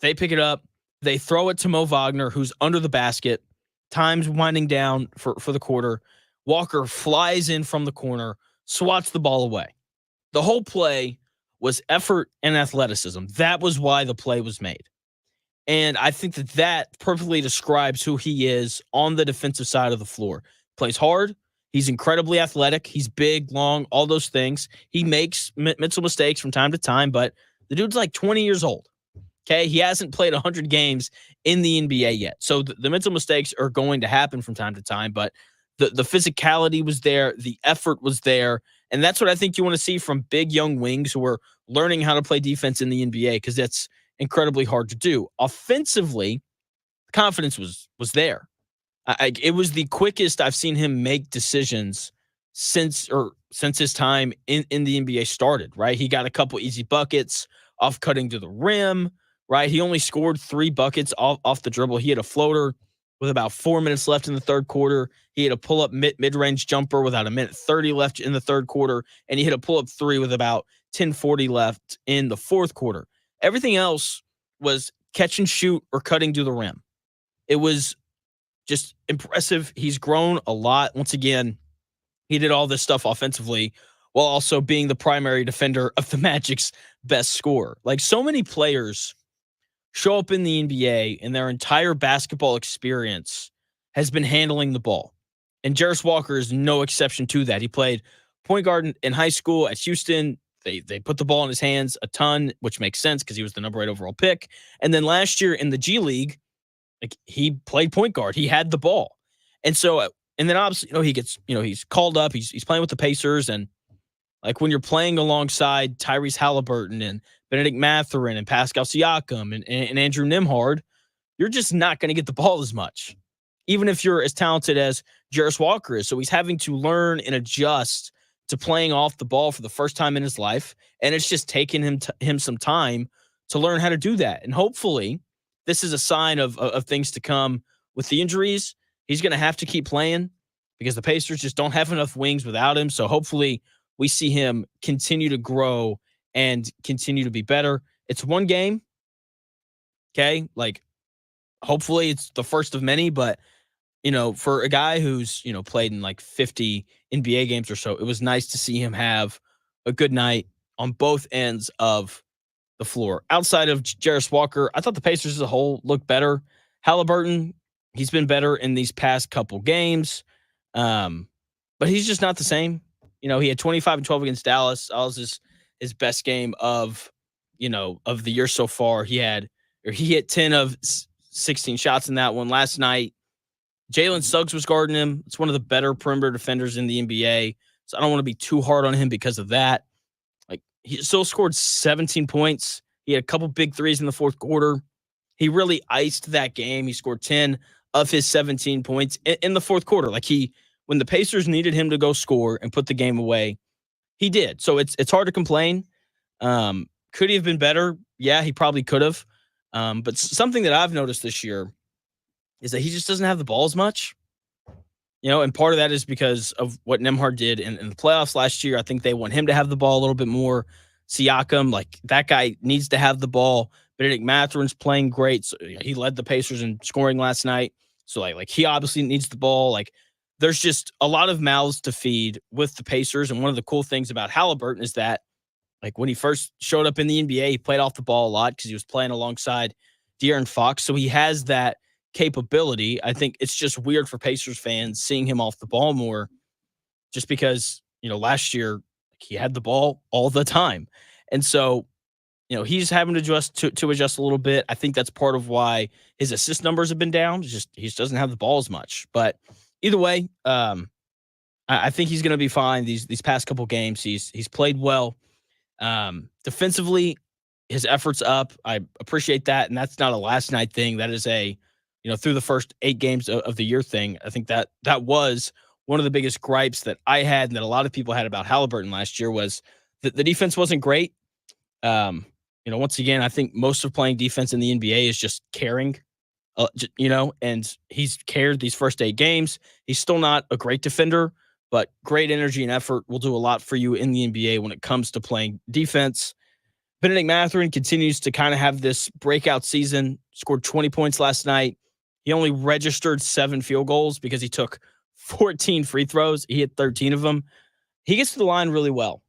they pick it up. They throw it to Mo Wagner, who's under the basket. Time's winding down for the quarter. Walker flies in from the corner, swats the ball away. The whole play was effort and athleticism. That was why the play was made. And I think that perfectly describes who he is on the defensive side of the floor. Plays hard. He's incredibly athletic. He's big, long, all those things. He makes mental mistakes from time to time, but the dude's like 20 years old. Okay, he hasn't played 100 games in the NBA yet. So the mental mistakes are going to happen from time to time, but the physicality was there. The effort was there. And that's what I think you want to see from big young wings who are learning how to play defense in the NBA, because that's incredibly hard to do. Offensively, confidence was there. It was the quickest I've seen him make decisions since his time in the NBA started, right? He got a couple easy buckets off cutting to the rim, right? He only scored 3 buckets off the dribble. He had a floater with about 4 minutes left in the third quarter. He had a pull-up mid-range jumper with about 1:30 left in the third quarter, and he hit a pull-up 3 with about 10:40 left in the fourth quarter. Everything else was catch and shoot or cutting to the rim. It was just impressive. He's grown a lot. Once again, he did all this stuff offensively while also being the primary defender of the Magic's best scorer. Like, so many players show up in the NBA and their entire basketball experience has been handling the ball. And Jarace Walker is no exception to that. He played point guard in high school at Houston. They put the ball in his hands a ton, which makes sense because he was the number 8 overall pick. And then last year in the G League, like, he played point guard. He had the ball. And so, and then obviously, he gets, he's called up. He's playing with the Pacers. And like, when you're playing alongside Tyrese Halliburton and Benedict Mathurin and Pascal Siakam and Andrew Nembhard, you're just not going to get the ball as much, even if you're as talented as Jarace Walker is. So he's having to learn and adjust to playing off the ball for the first time in his life. And it's just taking him some time to learn how to do that. And hopefully this is a sign of things to come with the injuries. He's going to have to keep playing because the Pacers just don't have enough wings without him. So hopefully we see him continue to grow and continue to be better. It's one game. Okay. Like, hopefully it's the first of many, but for a guy who's, played in like 50 NBA games or so, it was nice to see him have a good night on both ends of the floor. Outside of Jarace Walker, I thought the Pacers as a whole looked better. Halliburton, he's been better in these past couple games, but he's just not the same. He had 25 and 12 against Dallas. That was his best game of the year so far. He hit 10 of 16 shots in that one. Last night, Jalen Suggs was guarding him. It's one of the better perimeter defenders in the NBA. So I don't want to be too hard on him because of that. Like, he still scored 17 points. He had a couple big threes in the fourth quarter. He really iced that game. He scored 10 of his 17 points in the fourth quarter. Like, when the Pacers needed him to go score and put the game away, he did. So it's hard to complain. Could he have been better? Yeah, he probably could have. But something that I've noticed this year is that he just doesn't have the ball as much. And part of that is because of what Nembhard did in the playoffs last year. I think they want him to have the ball a little bit more. Siakam, like, that guy needs to have the ball. Benedict Mathurin's playing great. So he led the Pacers in scoring last night. So like he obviously needs the ball. Like, there's just a lot of mouths to feed with the Pacers. And one of the cool things about Halliburton is that, like, when he first showed up in the NBA, he played off the ball a lot because he was playing alongside De'Aaron Fox. So he has that capability. I think it's just weird for Pacers fans seeing him off the ball more, just because, last year he had the ball all the time. And so, he's having to adjust a little bit. I think that's part of why his assist numbers have been down. He just doesn't have the ball as much. But either way, I think he's going to be fine. These past couple games, he's played well. Defensively, his efforts up. I appreciate that, and that's not a last night thing. That is a, through the first 8 games of the year thing. I think that was one of the biggest gripes that I had and that a lot of people had about Halliburton last year was that the defense wasn't great. Once again, I think most of playing defense in the NBA is just caring. And he's cared these first 8 games. He's still not a great defender, but great energy and effort will do a lot for you in the NBA when it comes to playing defense. Benedict Mathurin continues to kind of have this breakout season, scored 20 points last night. He only registered 7 field goals because he took 14 free throws. He hit 13 of them. He gets to the line really well,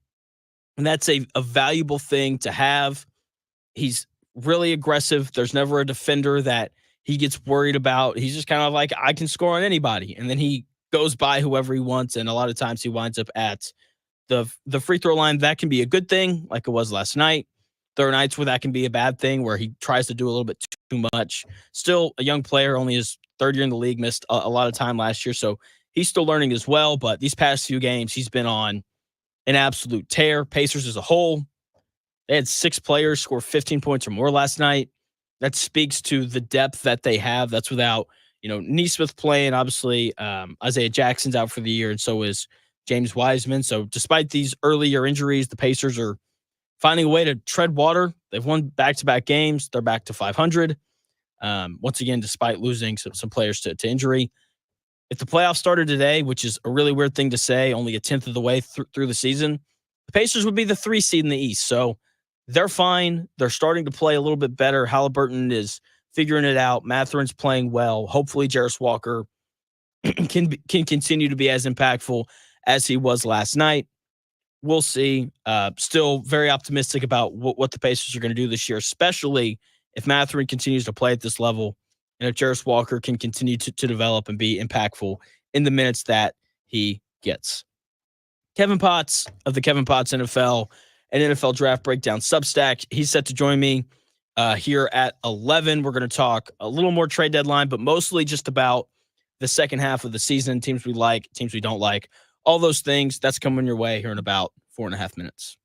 and that's a valuable thing to have. He's really aggressive. There's never a defender that he gets worried about. He's just kind of like, I can score on anybody. And then he goes by whoever he wants. And a lot of times he winds up at the free throw line. That can be a good thing, like it was last night. There are nights where that can be a bad thing, where he tries to do a little bit too much. Still a young player, only his 3rd year in the league, missed a lot of time last year. So he's still learning as well. But these past few games, he's been on an absolute tear. Pacers as a whole, they had 6 players score 15 points or more last night. That speaks to the depth that they have. That's without, Nesmith playing. Obviously, Isaiah Jackson's out for the year, and so is James Wiseman. So despite these earlier injuries, the Pacers are finding a way to tread water. They've won back-to-back games. They're back to 500. Once again, despite losing some players to injury. If the playoffs started today, which is a really weird thing to say, only a 10th of the way through the season, the Pacers would be the 3 seed in the East. So they're fine. They're starting to play a little bit better. Halliburton is figuring it out. Mathurin's playing well. Hopefully, Jarace Walker can continue to be as impactful as he was last night. We'll see. Still very optimistic about what the Pacers are going to do this year, especially if Mathurin continues to play at this level and if Jarace Walker can continue to develop and be impactful in the minutes that he gets. Kevin Potts of the Kevin Potts NFL and NFL Draft Breakdown Substack. He's set to join me here at 11. We're going to talk a little more trade deadline, but mostly just about the second half of the season, teams we like, teams we don't like, all those things. That's coming your way here in about 4.5 minutes.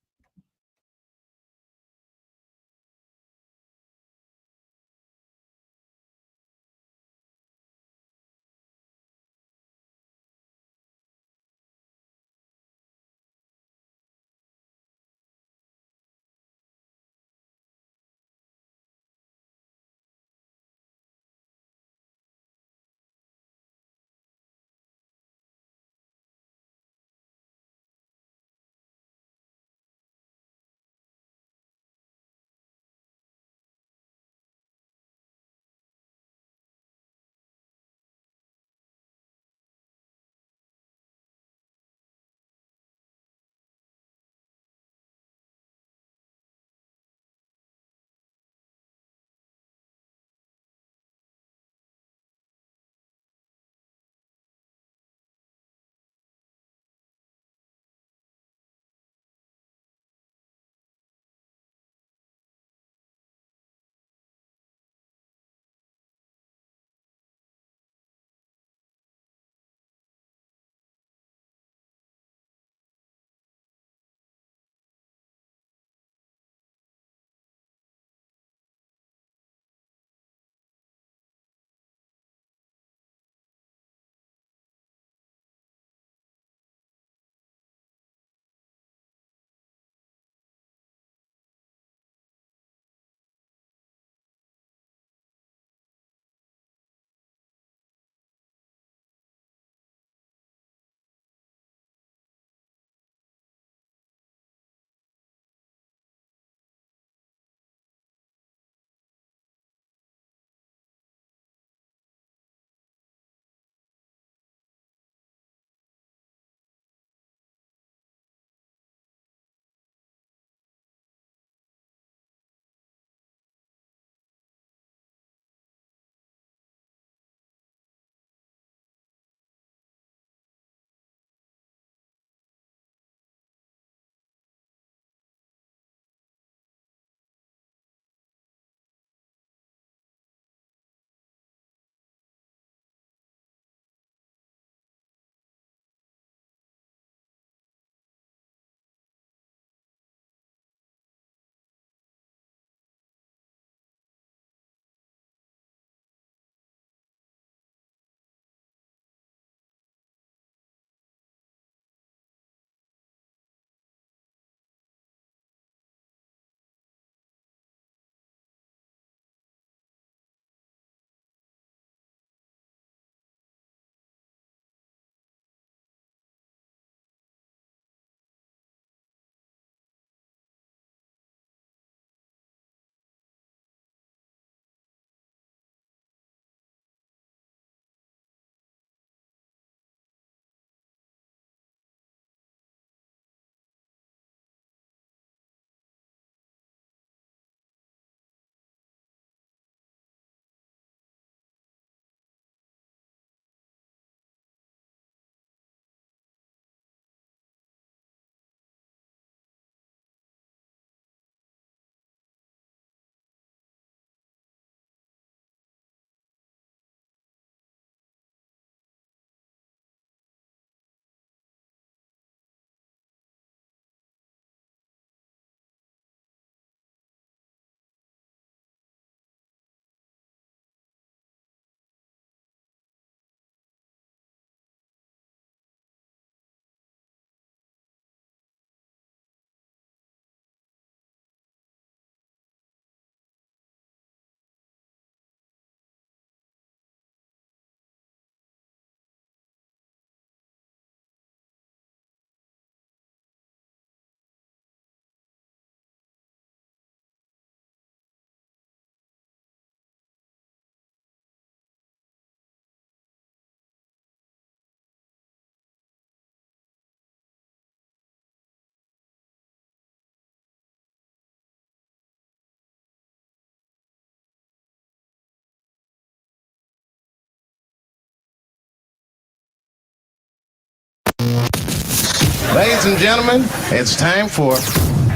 Ladies and gentlemen, it's time for...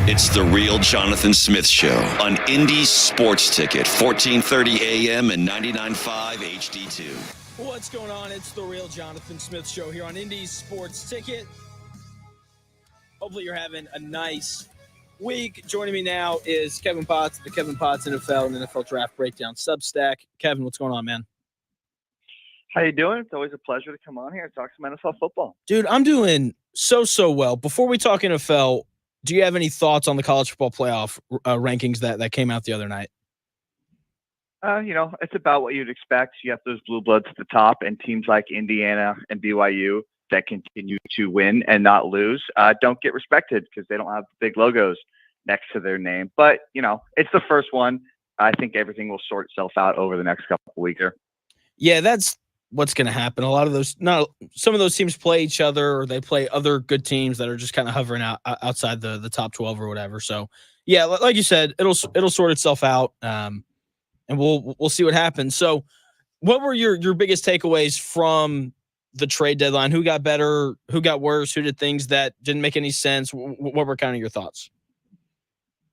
It's the Real Jonathan Smith Show on Indy Sports Ticket, 1430 AM and 99.5 HD2.
What's going on? It's the Real Jonathan Smith Show here on Indy Sports Ticket. Hopefully you're having a nice week. Joining me now is Kevin Potts, the Kevin Potts NFL and NFL Draft Breakdown Substack. Kevin, what's going on, man?
How you doing? It's always a pleasure to come on here and talk some NFL football.
Dude, I'm doing so well. Before we talk NFL, do you have any thoughts on the college football playoff rankings that came out the other night?
It's about what you'd expect. You have those blue bloods at the top and teams like Indiana and BYU that continue to win and not lose don't get respected because they don't have big logos next to their name. But, it's the first one. I think everything will sort itself out over the next couple of weeks here.
Yeah, that's what's going to happen. A lot of those, some of those teams play each other, or they play other good teams that are just kind of hovering outside the top 12 or whatever. So, yeah, like you said, it'll sort itself out, and we'll see what happens. So, what were your biggest takeaways from the trade deadline? Who got better? Who got worse? Who did things that didn't make any sense? What were kind of your thoughts?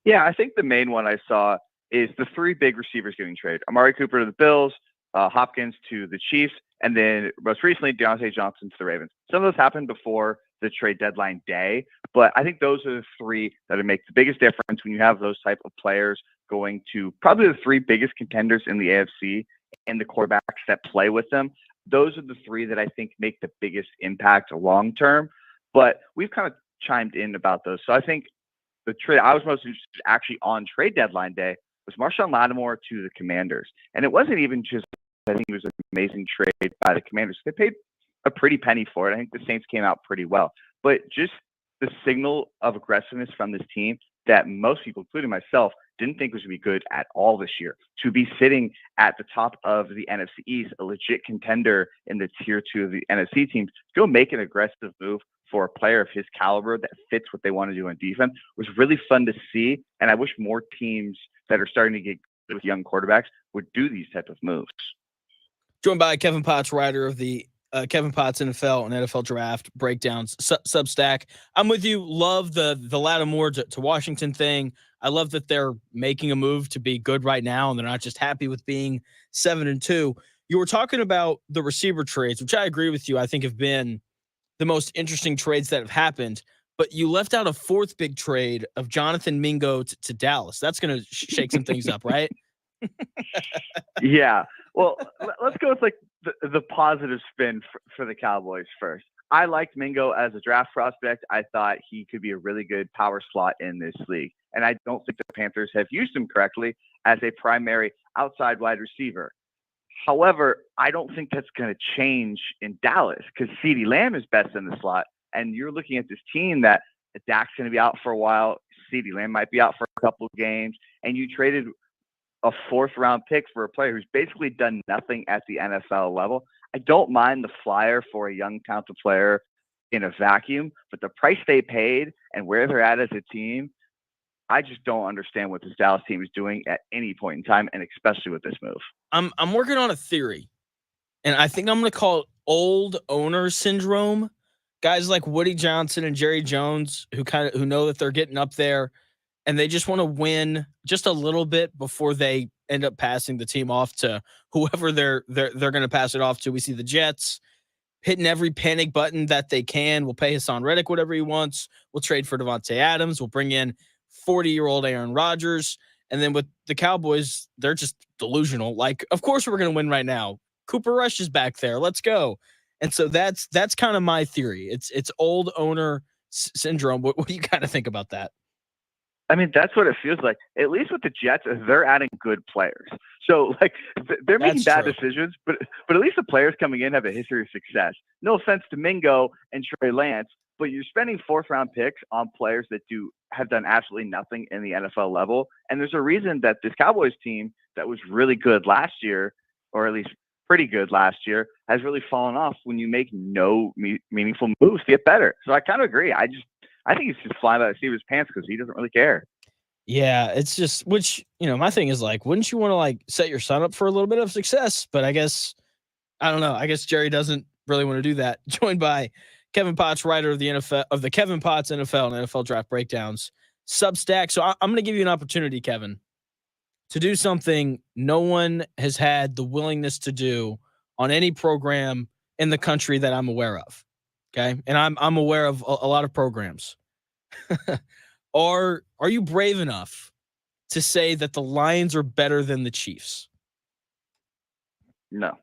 Yeah, I think the main one I saw is the three big receivers getting traded. Amari Cooper to the Bills, Hopkins to the Chiefs, and then most recently Deontay Johnson to the Ravens. Some of those happened before the trade deadline day, but I think those are the three that would make the biggest difference when you have those type of players going to probably the three biggest contenders in the AFC and the quarterbacks that play with them. Those are the three that I think make the biggest impact long term. But we've kind of chimed in about those. So I think the trade I was most interested actually on trade deadline day was Marshawn Lattimore to the Commanders. And it wasn't even just, I think it was an amazing trade by the Commanders. They paid a pretty penny for it. I think the Saints came out pretty well. But just the signal of aggressiveness from this team that most people, including myself, didn't think was going to be good at all this year. To be sitting at the top of the NFC East, a legit contender in the tier 2 of the NFC teams, to go make an aggressive move for a player of his caliber that fits what they want to do on defense was really fun to see. And I wish more teams that are starting to get good with young quarterbacks would do these type of moves.
Joined by Kevin Potts, writer of the Kevin Potts NFL and NFL Draft Breakdowns Substack. I'm with you. Love the Lattimore to Washington thing. I love that they're making a move to be good right now, and they're not just happy with being 7-2. You were talking about the receiver trades, which I agree with you. I think have been the most interesting trades that have happened. But you left out a fourth big trade of Jonathan Mingo to Dallas. That's going to shake some things up, right?
Yeah. Well, let's go with like the positive spin for the Cowboys first. I liked Mingo as a draft prospect. I thought he could be a really good power slot in this league. And I don't think the Panthers have used him correctly as a primary outside wide receiver. However, I don't think that's going to change in Dallas because CeeDee Lamb is best in the slot. And you're looking at this team that Dak's going to be out for a while. CeeDee Lamb might be out for a couple of games. And you traded a fourth-round pick for a player who's basically done nothing at the NFL level. I don't mind the flyer for a young, talented player in a vacuum, but the price they paid and where they're at as a team, I just don't understand what this Dallas team is doing at any point in time, and especially with this move.
I'm working on a theory, and I think I'm going to call it old owner syndrome. Guys like Woody Johnson and Jerry Jones who know that they're getting up there, and they just want to win just a little bit before they end up passing the team off to whoever they're going to pass it off to. We see the Jets hitting every panic button that they can. We'll pay Hassan Reddick whatever he wants. We'll trade for Devontae Adams. We'll bring in 40-year-old Aaron Rodgers. And then with the Cowboys, they're just delusional. Like, of course we're going to win right now. Cooper Rush is back there. Let's go. And so that's kind of my theory. It's old owner syndrome. What do you kind of think about that?
I mean, that's what it feels like. At least with the Jets, they're adding good players. So, like, they're making bad decisions, but at least the players coming in have a history of success. No offense to Mingo and Trey Lance, but you're spending fourth-round picks on players that have done absolutely nothing in the NFL level. And there's a reason that this Cowboys team that was really good last year, or at least pretty good last year, has really fallen off when you make no meaningful moves to get better. So I kind of agree. I think he's just flying by the seat of his pants because he doesn't really care.
Yeah, it's just, which, my thing is like, wouldn't you want to like set your son up for a little bit of success? But I don't know. I guess Jerry doesn't really want to do that. Joined by Kevin Potts, writer of the NFL of the Kevin Potts NFL and NFL Draft Breakdowns Substack. So I'm going to give you an opportunity, Kevin, to do something no one has had the willingness to do on any program in the country that I'm aware of. Okay, and I'm aware of a lot of programs. Are you brave enough to say that the Lions are better than the Chiefs?
No.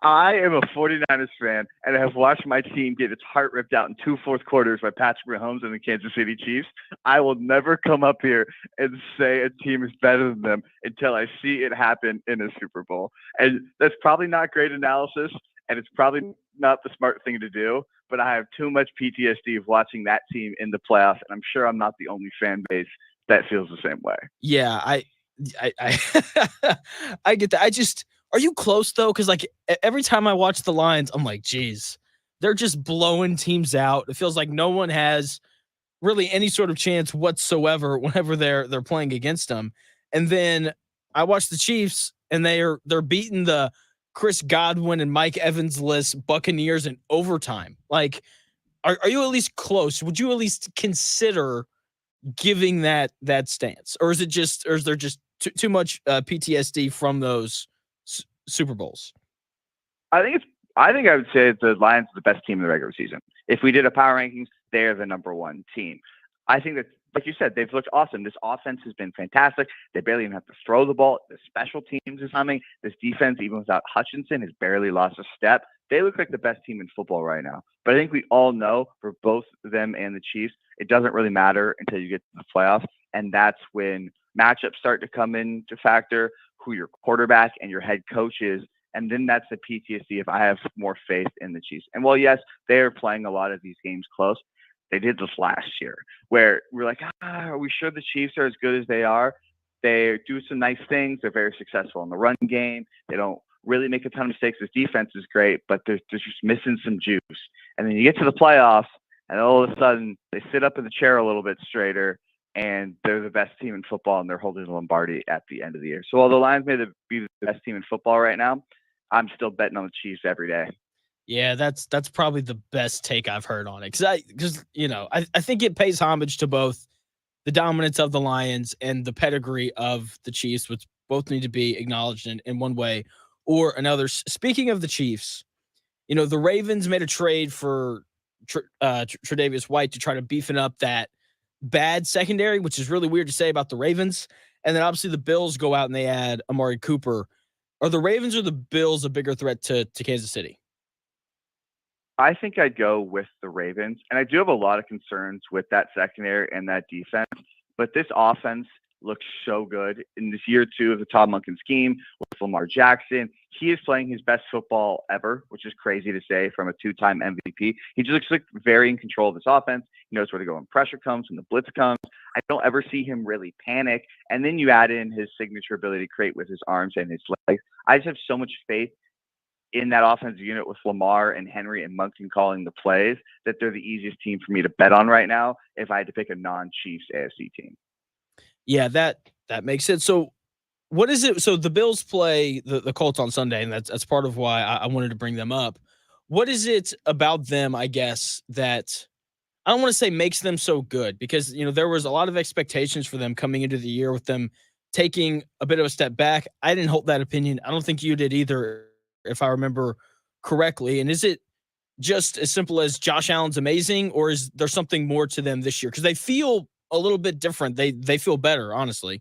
I am a 49ers fan, and I have watched my team get its heart ripped out in 2 fourth quarters by Patrick Mahomes and the Kansas City Chiefs. I will never come up here and say a team is better than them until I see it happen in a Super Bowl. And that's probably not great analysis, and it's probably not the smart thing to do, but I have too much PTSD of watching that team in the playoffs, and I'm sure I'm not the only fan base that feels the same way.
Yeah, I I get that. Are you close though? Because like every time I watch the Lions, I'm like, geez, they're just blowing teams out. It feels like no one has really any sort of chance whatsoever whenever they're playing against them. And then I watch the Chiefs, and they're beating the Chris Godwin and Mike Evans list Buccaneers in overtime. Like, are you at least close? Would you at least consider giving that stance, or is there just too much PTSD from those Super Bowls?
I think I would say the Lions are the best team in the regular season. If we did a power rankings, they're the number one team. I think that, like you said, they've looked awesome. This offense has been fantastic. They barely even have to throw the ball. The special teams is humming. This defense, even without Hutchinson, has barely lost a step. They look like the best team in football right now. But I think we all know, for both them and the Chiefs, it doesn't really matter until you get to the playoffs. And that's when matchups start to come into factor, who your quarterback and your head coach is. And then that's the PTSD if I have more faith in the Chiefs. And while, yes, they are playing a lot of these games close, they did this last year where we're like, are we sure the Chiefs are as good as they are? They do some nice things. They're very successful in the run game. They don't really make a ton of mistakes. This defense is great, but they're just missing some juice. And then you get to the playoffs, and all of a sudden they sit up in the chair a little bit straighter, and they're the best team in football, and they're holding the Lombardi at the end of the year. So while the Lions may be the best team in football right now, I'm still betting on the Chiefs every day.
Yeah, that's probably the best take I've heard on it, because I think it pays homage to both the dominance of the Lions and the pedigree of the Chiefs, which both need to be acknowledged in one way or another. Speaking of the Chiefs, the Ravens made a trade for Tre'Davious White to try to beefing up that bad secondary, which is really weird to say about the Ravens. And then obviously the Bills go out and they add Amari Cooper. Are the Ravens or the Bills a bigger threat to Kansas City?
I think I'd go with the Ravens. And I do have a lot of concerns with that secondary and that defense. But this offense looks so good in this year 2 of the Todd Monken scheme with Lamar Jackson. He is playing his best football ever, which is crazy to say from a 2-time MVP. He just looks like very in control of this offense. He knows where to go when pressure comes, when the blitz comes. I don't ever see him really panic. And then you add in his signature ability to create with his arms and his legs. I just have so much faith in that offensive unit with Lamar and Henry and Monken calling the plays that they're the easiest team for me to bet on right now if I had to pick a non-Chiefs AFC team.
Yeah, that makes sense. So what is it? So the Bills play the Colts on Sunday, and that's part of why I wanted to bring them up. What is it about them, I guess, that I don't want to say makes them so good? Because, there was a lot of expectations for them coming into the year with them taking a bit of a step back. I didn't hold that opinion. I don't think you did either, if I remember correctly. And is it just as simple as Josh Allen's amazing, or is there something more to them this year? Because they feel a little bit different. They feel better, honestly.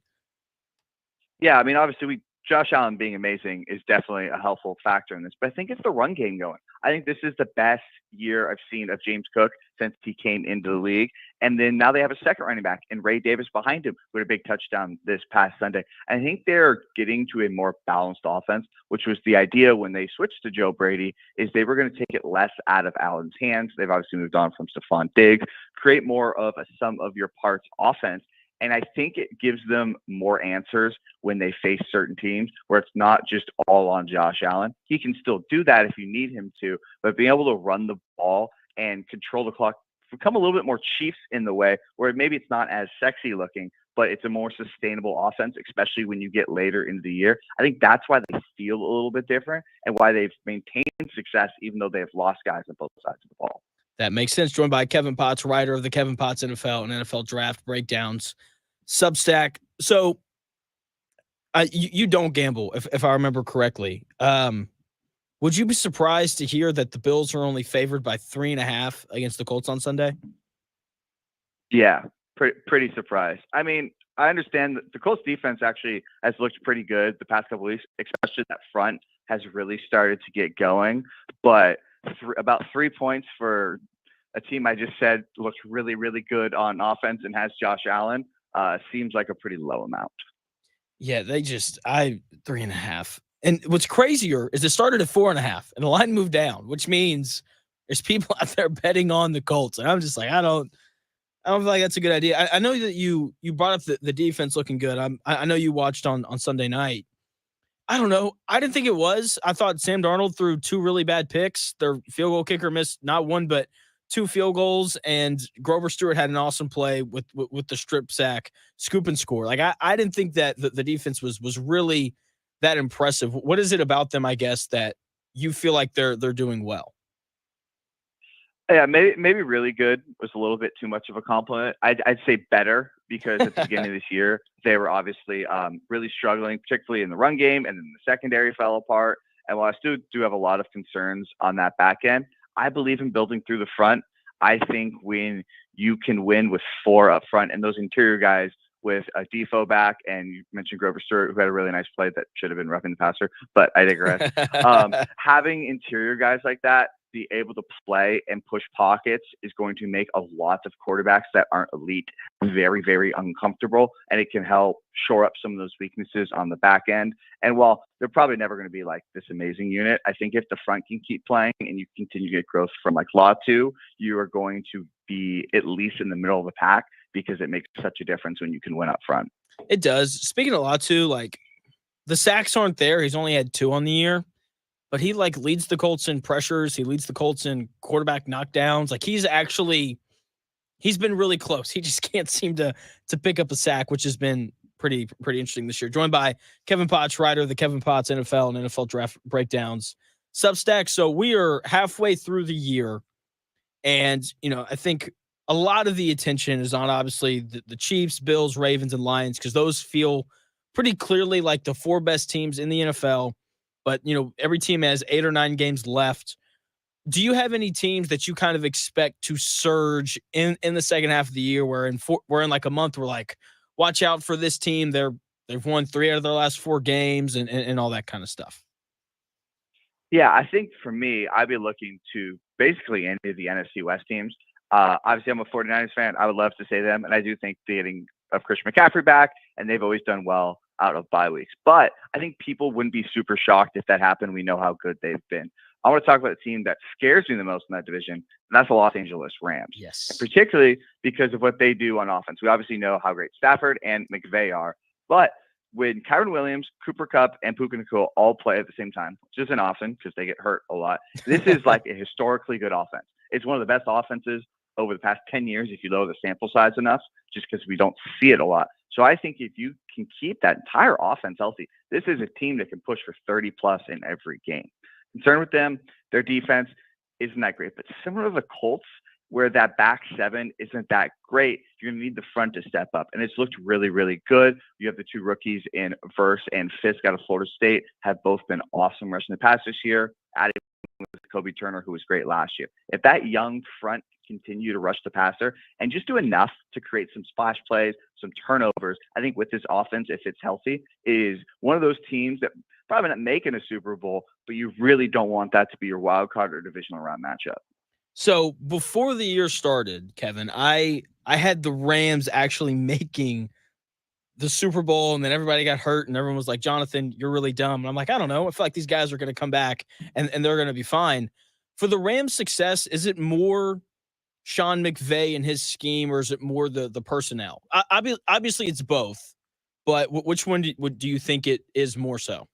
Yeah, I mean, obviously, Josh Allen being amazing is definitely a helpful factor in this, but I think it's the run game going. I think this is the best year I've seen of James Cook since he came into the league. And then now they have a second running back and Ray Davis behind him with a big touchdown this past Sunday. I think they're getting to a more balanced offense, which was the idea when they switched to Joe Brady, is they were going to take it less out of Allen's hands. They've obviously moved on from Stephon Diggs, create more of a sum of your parts offense. And I think it gives them more answers when they face certain teams where it's not just all on Josh Allen. He can still do that if you need him to, but being able to run the ball and control the clock, become a little bit more Chiefs in the way where maybe it's not as sexy looking, but it's a more sustainable offense, especially when you get later into the year. I think that's why they feel a little bit different and why they've maintained success, even though they've lost guys on both sides of the ball.
That makes sense. Joined by Kevin Potts, writer of the Kevin Potts NFL and NFL Draft Breakdowns Substack. So you don't gamble, if I remember correctly. Would you be surprised to hear that the Bills are only favored by 3.5 against the Colts on Sunday?
Yeah, pretty surprised. I mean, I understand that the Colts defense actually has looked pretty good the past couple of weeks, especially that front has really started to get going. But about 3 points for a team I just said looks really, really good on offense and has Josh Allen seems like a pretty low amount.
Yeah, 3.5. And what's crazier is it started at 4.5 and the line moved down, which means there's people out there betting on the Colts. And I'm just like, I don't feel like that's a good idea. I know that you brought up the defense looking good. I know you watched on Sunday night. I don't know. I didn't think it was. I thought Sam Darnold threw 2 really bad picks. Their field goal kicker missed not 1, but 2 field goals, and Grover Stewart had an awesome play with the strip sack, scoop and score. Like I didn't think that the defense was really that impressive. What is it about them, I guess, that you feel like they're doing well?
Yeah, maybe really good was a little bit too much of a compliment. I'd say better because at the beginning of this year, they were obviously really struggling, particularly in the run game, and then the secondary fell apart. And while I still do have a lot of concerns on that back end, I believe in building through the front. I think when you can win with 4 up front and those interior guys with a Defoe back, and you mentioned Grover Stewart, who had a really nice play that should have been roughing the passer, but I digress. Having interior guys like that be able to play and push pockets is going to make a lot of quarterbacks that aren't elite very, very uncomfortable, and it can help shore up some of those weaknesses on the back end. And while they're probably never going to be like this amazing unit, I think if the front can keep playing and you continue to get growth from like Latu, you are going to be at least in the middle of the pack because it makes such a difference when you can win up front.
It does. Speaking of Latu, like the sacks aren't there. He's only had 2 on the year. But he like leads the Colts in pressures. He leads the Colts in quarterback knockdowns. Like he's been really close. He just can't seem to pick up a sack, which has been pretty interesting this year. Joined by Kevin Potts, writer of the Kevin Potts NFL and NFL Draft Breakdowns Substack. So we are halfway through the year, and I think a lot of the attention is on obviously the Chiefs, Bills, Ravens, and Lions because those feel pretty clearly like the 4 best teams in the NFL. But, every team has 8 or 9 games left. Do you have any teams that you kind of expect to surge in the second half of the year where in like a month we're like, watch out for this team. They've won 3 out of their last 4 games and all that kind of stuff?
Yeah, I think for me, I'd be looking to basically any of the NFC West teams. Obviously, I'm a 49ers fan. I would love to say them, and I do think the getting of Christian McCaffrey back, and they've always done well out of bye weeks. But I think people wouldn't be super shocked if that happened. We know how good they've been. I want to talk about a team that scares me the most in that division, and that's the Los Angeles Rams.
Yes.
And particularly because of what they do on offense. We obviously know how great Stafford and McVay are, but when Kyron Williams, Cooper Kupp, and Puka Nacua all play at the same time, which isn't often because they get hurt a lot, this is like a historically good offense. It's one of the best offenses over the past 10 years if you lower the sample size enough, just because we don't see it a lot. So I think if you can keep that entire offense healthy, this is a team that can push for 30 plus in every game. Concern with them, their defense isn't that great, but similar to the Colts, where that back 7 isn't that great, you're going to need the front to step up. And it's looked really, really good. You have the 2 rookies in Verse and Fisk out of Florida State have both been awesome rushing the pass this year, adding with Kobe Turner, who was great last year. If that young front continue to rush the passer and just do enough to create some splash plays, some turnovers, I think with this offense, if it's healthy, is one of those teams that probably not making a Super Bowl, but you really don't want that to be your wild card or divisional round matchup.
So before the year started, Kevin, I had the Rams actually making the Super Bowl, and then everybody got hurt, and everyone was like, Jonathan, you're really dumb. And I'm like, I don't know. I feel like these guys are going to come back, and they're going to be fine. For the Rams' success, is it more Sean McVay and his scheme, or is it more the personnel? Obviously, it's both, but which one do you think it is more so?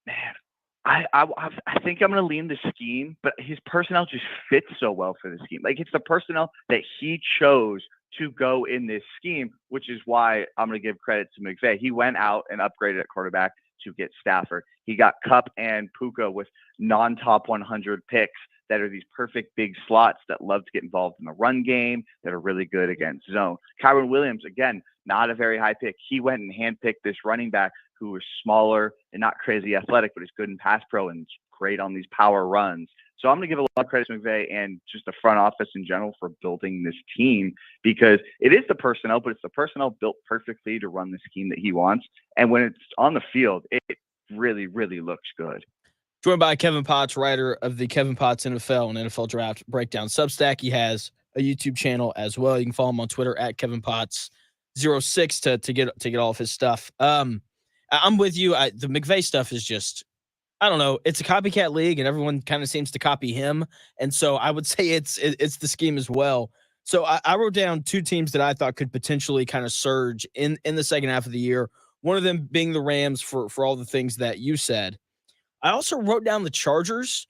Man, I think I'm going to lean the scheme, but his personnel just fits so well for the scheme. Like, it's the personnel that he chose to go in this scheme, which is why I'm going to give credit to McVay. He went out and upgraded at quarterback to get Stafford. He got Kupp and Puka with non-top 100 picks that are these perfect big slots that love to get involved in the run game, that are really good against zone. Kyron Williams, again, not a very high pick. He went and handpicked this running back who was smaller and not crazy athletic, but is good in pass pro and great on these power runs. So I'm going to give a lot of credit to McVay and just the front office in general for building this team, because it is the personnel, but it's the personnel built perfectly to run the scheme that he wants. And when it's on the field, it really, really looks good.
Joined by Kevin Potts, writer of the Kevin Potts NFL and NFL Draft Breakdown Substack. He has a YouTube channel as well. You can follow him on Twitter at Kevin Potts06 to get all of his stuff. I'm with you. The McVay stuff is just, I don't know. It's a copycat league, and everyone kind of seems to copy him. And so I would say it's the scheme as well. So I wrote down two teams that I thought could potentially kind of surge in the second half of the year. One of them being the Rams for all the things that you said. I also wrote down the Chargers.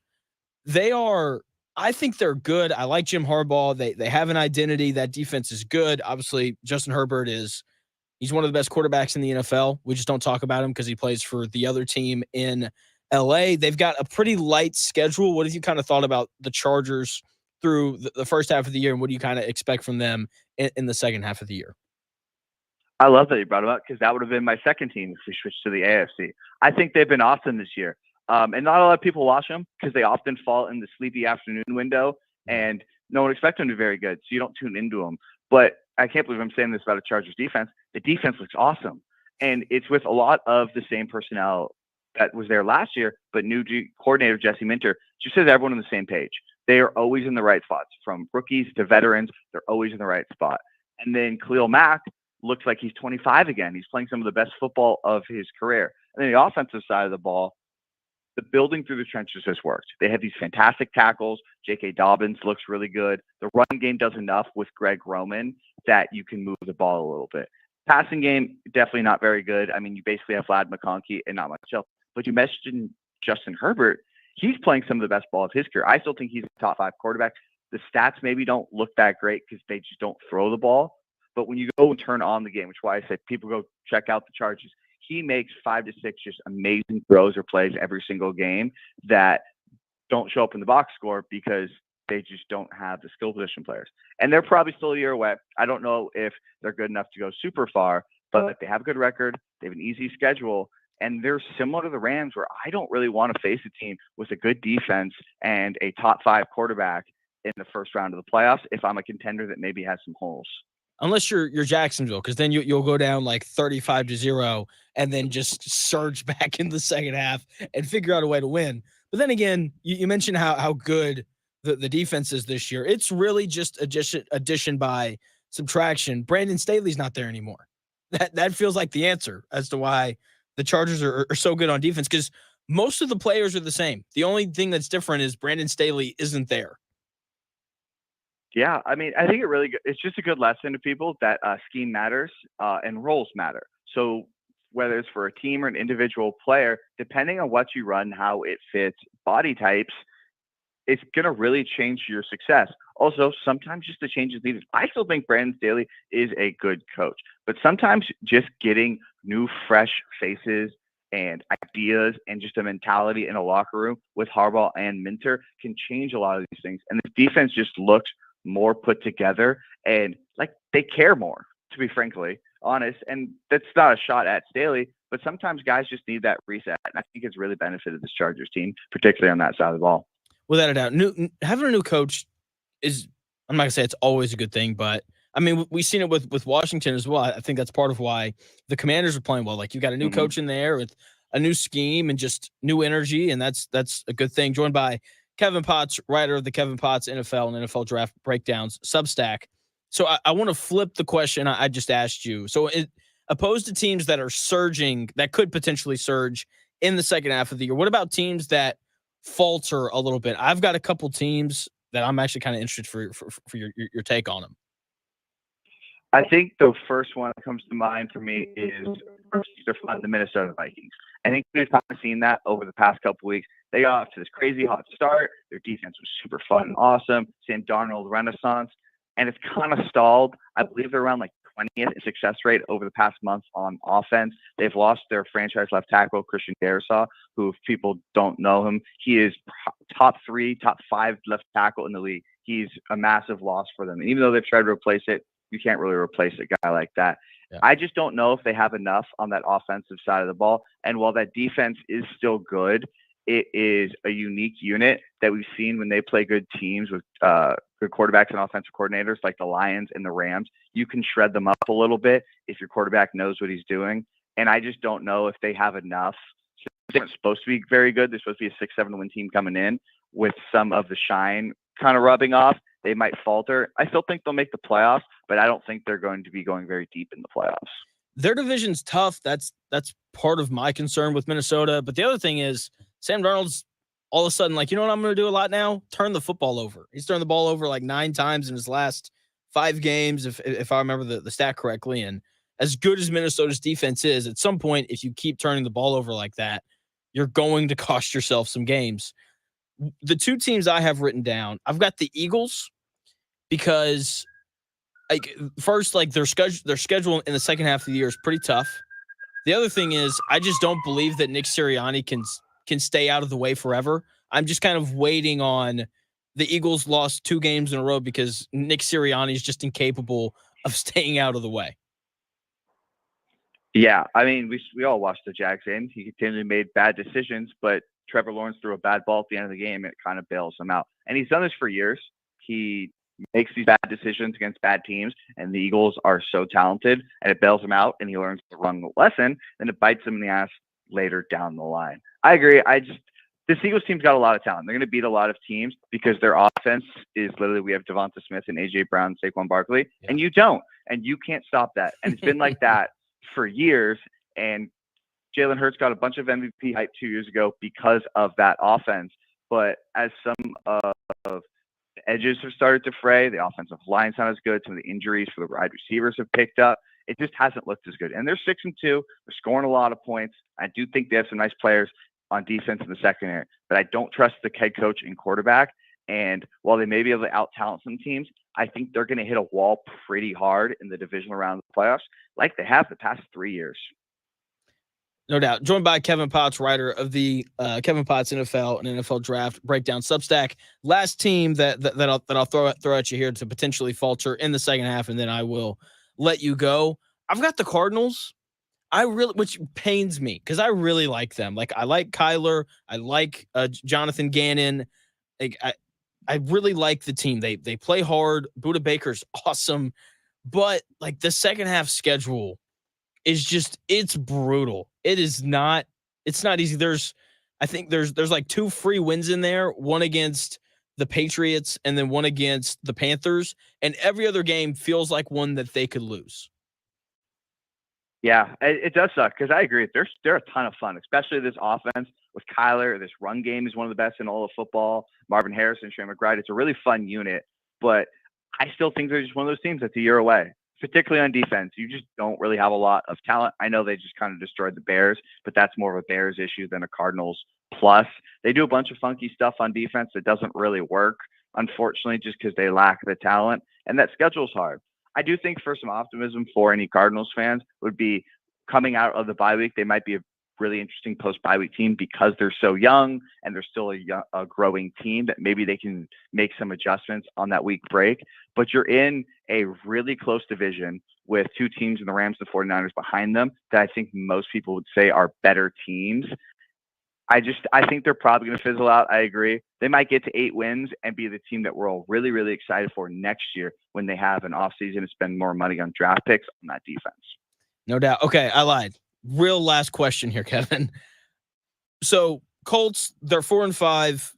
I think they're good. I like Jim Harbaugh. They have an identity. That defense is good. Obviously, Justin Herbert he's one of the best quarterbacks in the NFL. We just don't talk about him because he plays for the other team in LA. They've got a pretty light schedule. What have you kind of thought about the Chargers through the first half of the year, and what do you kind of expect from them in the second half of the year?
I love that you brought them up, because that would have been my second team if we switched to the AFC. I think they've been awesome this year. And not a lot of people watch them because they often fall in the sleepy afternoon window, and no one expects them to be very good, so you don't tune into them. But I can't believe I'm saying this about a Chargers defense. The defense looks awesome, and it's with a lot of the same personnel that was there last year, but new coordinator Jesse Minter just says everyone on the same page. They are always in the right spots, from rookies to veterans. They're always in the right spot. And then Khalil Mack looks like he's 25 again. He's playing some of the best football of his career. And then the offensive side of the ball, the building through the trenches has worked. They have these fantastic tackles. J.K. Dobbins looks really good. The run game does enough with Greg Roman that you can move the ball a little bit. Passing game, definitely not very good. I mean, you basically have Vlad McConkey and not much else. But you mentioned Justin Herbert. He's playing some of the best ball of his career. I still think he's a top 5 quarterback. The stats maybe don't look that great because they just don't throw the ball. But when you go and turn on the game, which is why I said people go check out the Chargers, he makes 5 to 6 just amazing throws or plays every single game that don't show up in the box score because they just don't have the skill position players. And they're probably still a year away. I don't know if they're good enough to go super far, but they have a good record. They have an easy schedule. And they're similar to the Rams, where I don't really want to face a team with a good defense and a top 5 quarterback in the first round of the playoffs if I'm a contender that maybe has some holes.
Unless you're Jacksonville, because then you'll go down like 35-0 and then just surge back in the second half and figure out a way to win. But then again, you mentioned how good the defense is this year. It's really just addition by subtraction. Brandon Staley's not there anymore. That feels like the answer as to why the Chargers are so good on defense, because most of the players are the same. The only thing that's different is Brandon Staley isn't there.
Yeah, I mean, I think it's just a good lesson to people that scheme matters and roles matter. So whether it's for a team or an individual player, depending on what you run, how it fits body types, it's going to really change your success. Also, sometimes just the change is needed. I still think Brandon Staley is a good coach, but sometimes just getting new, fresh faces and ideas and just a mentality in a locker room with Harbaugh and Minter can change a lot of these things. And the defense just looks more put together and like they care more, to be frankly honest. And that's not a shot at Staley, but sometimes guys just need that reset. And I think it's really benefited this Chargers team, particularly on that side of the ball.
Without a doubt, having a new coach is, I'm not gonna say it's always a good thing, but I mean, we've seen it with Washington as well. I think that's part of why the Commanders are playing well. Like, you got a new coach in there with a new scheme and just new energy, and that's a good thing. Joined by Kevin Potts, writer of the Kevin Potts NFL and NFL Draft Breakdowns Substack. So I want to flip the question I just asked you. So opposed to teams that are surging, that could potentially surge in the second half of the year, what about teams that falter a little bit? I've got a couple teams that I'm actually kind of interested for your take on them.
I think the first one that comes to mind for me is the Minnesota Vikings. I think we've kind of seen that over the past couple of weeks. They got off to this crazy hot start. Their defense was super fun and awesome. Sam Darnold renaissance. and it's kind of stalled. I believe they're around like 20th in success rate over the past month on offense. They've lost their franchise left tackle, Christian Jarace, who, if people don't know him, he is top 3, top 5 left tackle in the league. He's a massive loss for them. And even though they've tried to replace it, you can't really replace a guy like that. Yeah. I just don't know if they have enough on that offensive side of the ball. And while that defense is still good, it is a unique unit that we've seen when they play good teams with good quarterbacks and offensive coordinators like the Lions and the Rams. You can shred them up a little bit if your quarterback knows what he's doing. And I just don't know if they have enough. They're supposed to be very good. They're supposed to be a 6-7 win team coming in. With some of the shine kind of rubbing off, they might falter. I still think they'll make the playoffs, but I don't think they're going to be going very deep in the playoffs.
Their division's tough. That's part of my concern with Minnesota. But the other thing is Sam Darnold's all of a sudden like, you know what I'm going to do a lot now? Turn the football over. He's turned the ball over like 9 times in his last 5 games, if I remember the stat correctly. And as good as Minnesota's defense is, at some point, if you keep turning the ball over like that, you're going to cost yourself some games. The 2 teams I have written down, I've got the Eagles because like first, like their schedule in the second half of the year is pretty tough. The other thing is I just don't believe that Nick Sirianni can stay out of the way forever. I'm just kind of waiting on the Eagles lost 2 games in a row because Nick Sirianni is just incapable of staying out of the way.
Yeah, I mean, we all watched the Jags game. He continually made bad decisions, but Trevor Lawrence threw a bad ball at the end of the game, and it kind of bails him out. And he's done this for years. He makes these bad decisions against bad teams, and the Eagles are so talented, and it bails him out, and he learns the wrong lesson, and it bites him in the ass later down the line. I agree. This Eagles team's got a lot of talent. They're going to beat a lot of teams because their offense is literally, we have Devonta Smith and A.J. Brown, Saquon Barkley, and you don't, and you can't stop that. And it's been like that for years, and Jalen Hurts got a bunch of MVP hype 2 years ago because of that offense. But as some of the edges have started to fray, the offensive line's not as good. Some of the injuries for the wide receivers have picked up. It just hasn't looked as good. And they're 6-2. They're scoring a lot of points. I do think they have some nice players on defense in the secondary, but I don't trust the head coach and quarterback. And while they may be able to out-talent some teams, I think they're going to hit a wall pretty hard in the divisional round of the playoffs like they have the past 3 years.
No doubt. Joined by Kevin Potts, writer of the Kevin Potts NFL and NFL Draft Breakdown Substack. Last team that I'll throw at you here to potentially falter in the second half, and then I will let you go. I've got the Cardinals. Which pains me because I really like them. Like I like Kyler. I like Jonathan Gannon. Like I really like the team. They play hard. Budda Baker's awesome, but like the second half schedule is just, it's brutal. It's not easy. I think there's like 2 free wins in there, one against the Patriots and then one against the Panthers, and every other game feels like one that they could lose.
Yeah, it does suck because I agree. They're a ton of fun, especially this offense with Kyler. This run game is one of the best in all of football. Marvin Harrison, Trey McBride. It's a really fun unit, but I still think they're just one of those teams that's a year away, particularly on defense. You just don't really have a lot of talent. I know they just kind of destroyed the Bears, but that's more of a Bears issue than a Cardinals plus. They do a bunch of funky stuff on defense that doesn't really work, unfortunately, just because they lack the talent, and that schedule's hard. I do think for some optimism for any Cardinals fans would be coming out of the bye week. They might be a really interesting post-bye week team because they're so young and they're still a growing team that maybe they can make some adjustments on that week break. But you're in a really close division with 2 teams in the Rams, the 49ers behind them that I think most people would say are better teams. I think they're probably going to fizzle out. I agree. They might get to 8 wins and be the team that we're all really, really excited for next year when they have an offseason to spend more money on draft picks on that defense.
No doubt. Okay, I lied. Real last question here, Kevin. So Colts, they're 4-5.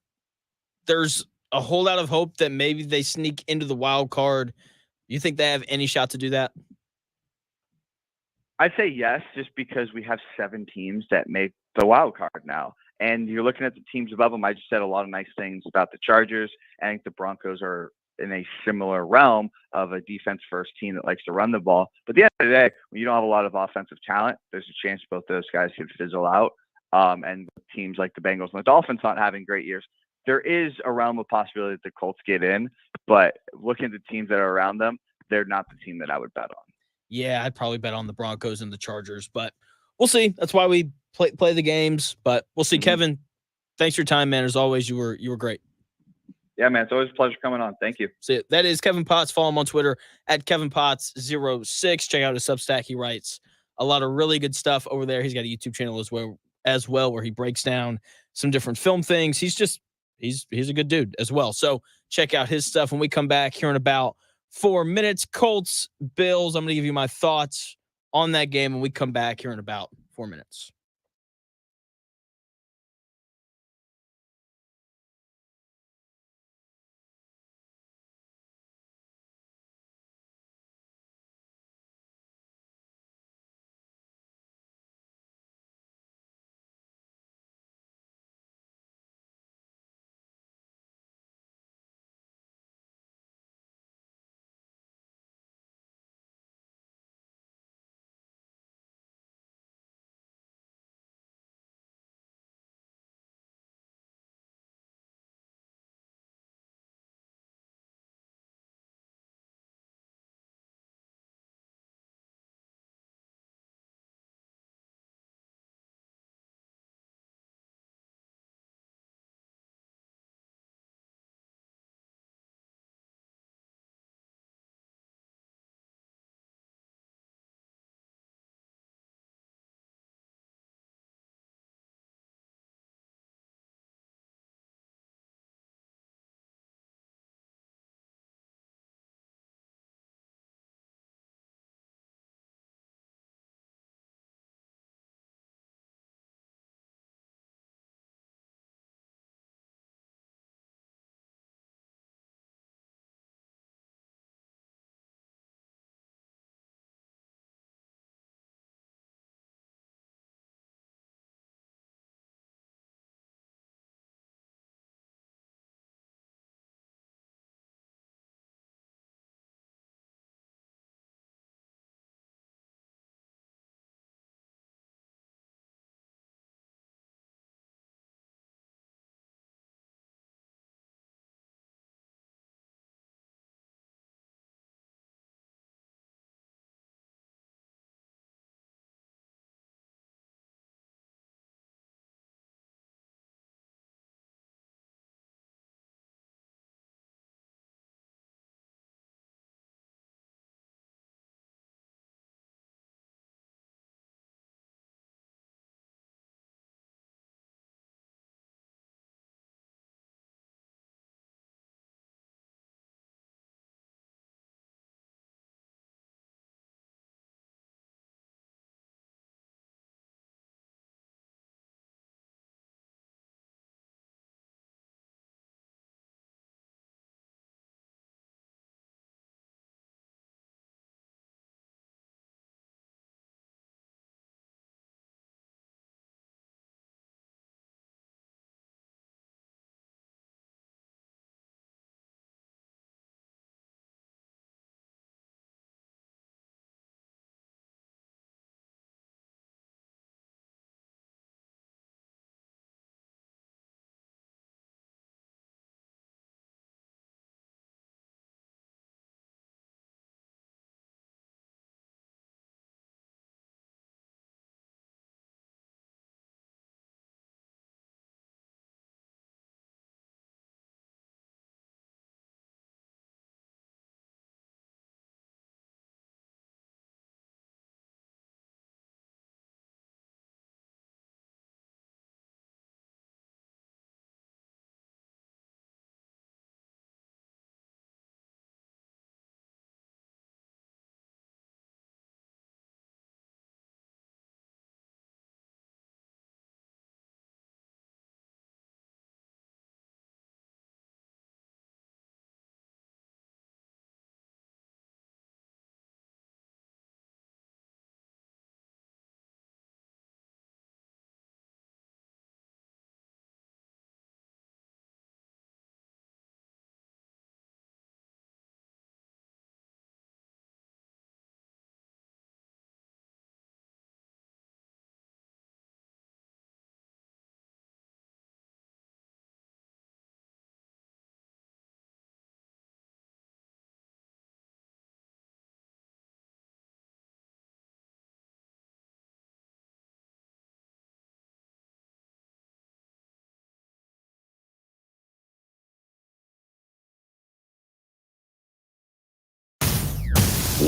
There's a whole lot of hope that maybe they sneak into the wild card. You think they have any shot to do that?
I'd say yes, just because we have 7 teams that make the wild card now. And you're looking at the teams above them. I just said a lot of nice things about the Chargers. I think the Broncos are in a similar realm of a defense-first team that likes to run the ball. But at the end of the day, when you don't have a lot of offensive talent, there's a chance both those guys could fizzle out. And teams like the Bengals and the Dolphins not having great years, there is a realm of possibility that the Colts get in, but looking at the teams that are around them, they're not the team that I would bet on.
Yeah, I'd probably bet on the Broncos and the Chargers, but we'll see. That's why we play the games, but we'll see. Kevin, thanks for your time, man. As always, you were great.
Yeah, man. It's always a pleasure coming on. Thank you.
So that is Kevin Potts. Follow him on Twitter at KevinPotts06. Check out his Substack. He writes a lot of really good stuff over there. He's got a YouTube channel as well where he breaks down some different film things. He's a good dude as well. So check out his stuff. When we come back here in about 4 minutes, Colts, Bills, I'm going to give you my thoughts on that game when we come back here in about 4 minutes.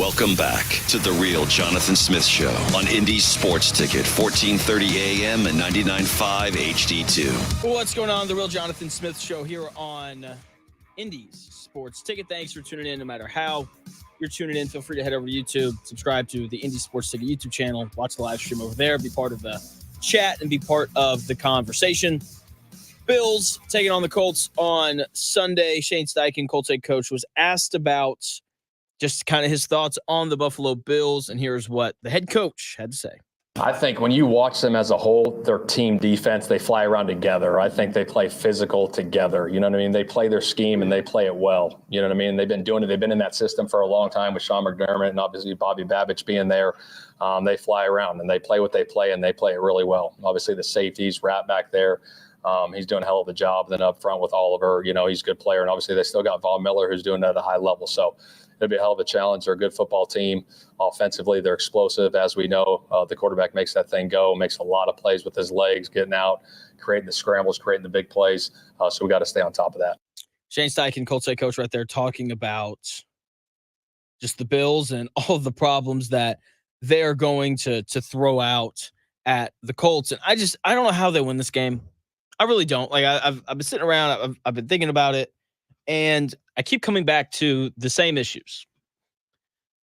Welcome back to the real Jonathan Smith Show on Indy Sports Ticket, 1430 AM and 99.5 HD2.
What's going on? The real Jonathan Smith Show here on Indy's Sports Ticket. Thanks for tuning in no matter how you're tuning in. Feel free to head over to YouTube, subscribe to the Indy Sports Ticket YouTube channel, watch the live stream over there, be part of the chat, and be part of the conversation. Bills taking on the Colts on Sunday. Shane Steichen, Colts head coach, was asked about just kind of his thoughts on the Buffalo Bills, and here's what the head coach had to say.
I think when you watch them as a whole, their team defense, they fly around together. I think they play physical together. You know what I mean? They play their scheme and they play it well. You know what I mean? They've been doing it. They've been in that system for a long time with Sean McDermott and obviously Bobby Babich being there. They fly around and they play what they play, and they play it really well. Obviously the safeties, Rat back there. He's doing a hell of a job. Then up front with Oliver, you know, he's a good player. And obviously they still got Von Miller, who's doing it at a high level. So it'll be a hell of a challenge. They're a good football team. Offensively, they're explosive. As we know, the quarterback makes that thing go, makes a lot of plays with his legs, getting out, creating the scrambles, creating the big plays. So we got to stay on top of that.
Shane Steichen, Colts head coach, right there, talking about just the Bills and all of the problems that they're going to throw out at the Colts. And I don't know how they win this game. I really don't. Like I've been sitting around, I've been thinking about it, and I keep coming back to the same issues.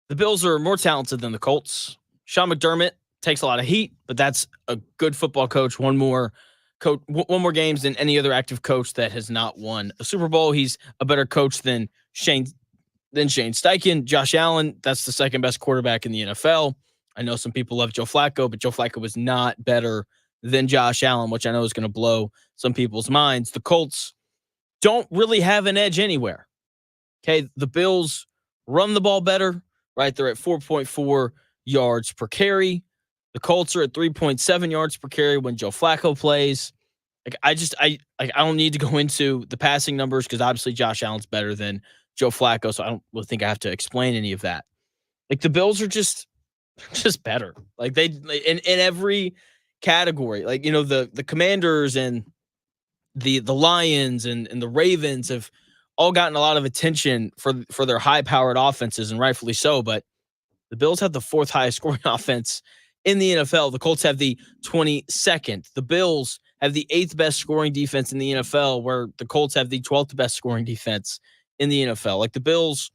The Bills are more talented than the Colts. Sean McDermott takes a lot of heat, but that's a good football coach. One more games than any other active coach that has not won a Super Bowl. He's a better coach than Shane Steichen. Josh Allen, that's the second best quarterback in the NFL. I know some people love Joe Flacco, but Joe Flacco was not better than Josh Allen, which I know is going to blow some people's minds. The Colts don't really have an edge anywhere. Okay, the Bills run the ball better, right? They're at 4.4 yards per carry. The Colts are at 3.7 yards per carry when Joe Flacco plays. Like I don't need to go into the passing numbers because obviously Josh Allen's better than Joe Flacco, so I don't really think I have to explain any of that. Like the Bills are just better. Like they in every category. Like, you know, the Commanders and the Lions and the Ravens have all gotten a lot of attention for their high-powered offenses, and rightfully so, but the Bills have the fourth highest scoring offense in the NFL. The Colts have the 22nd. The Bills have the 8th best scoring defense in the NFL, where the Colts have the 12th best scoring defense in the NFL. Like the Bills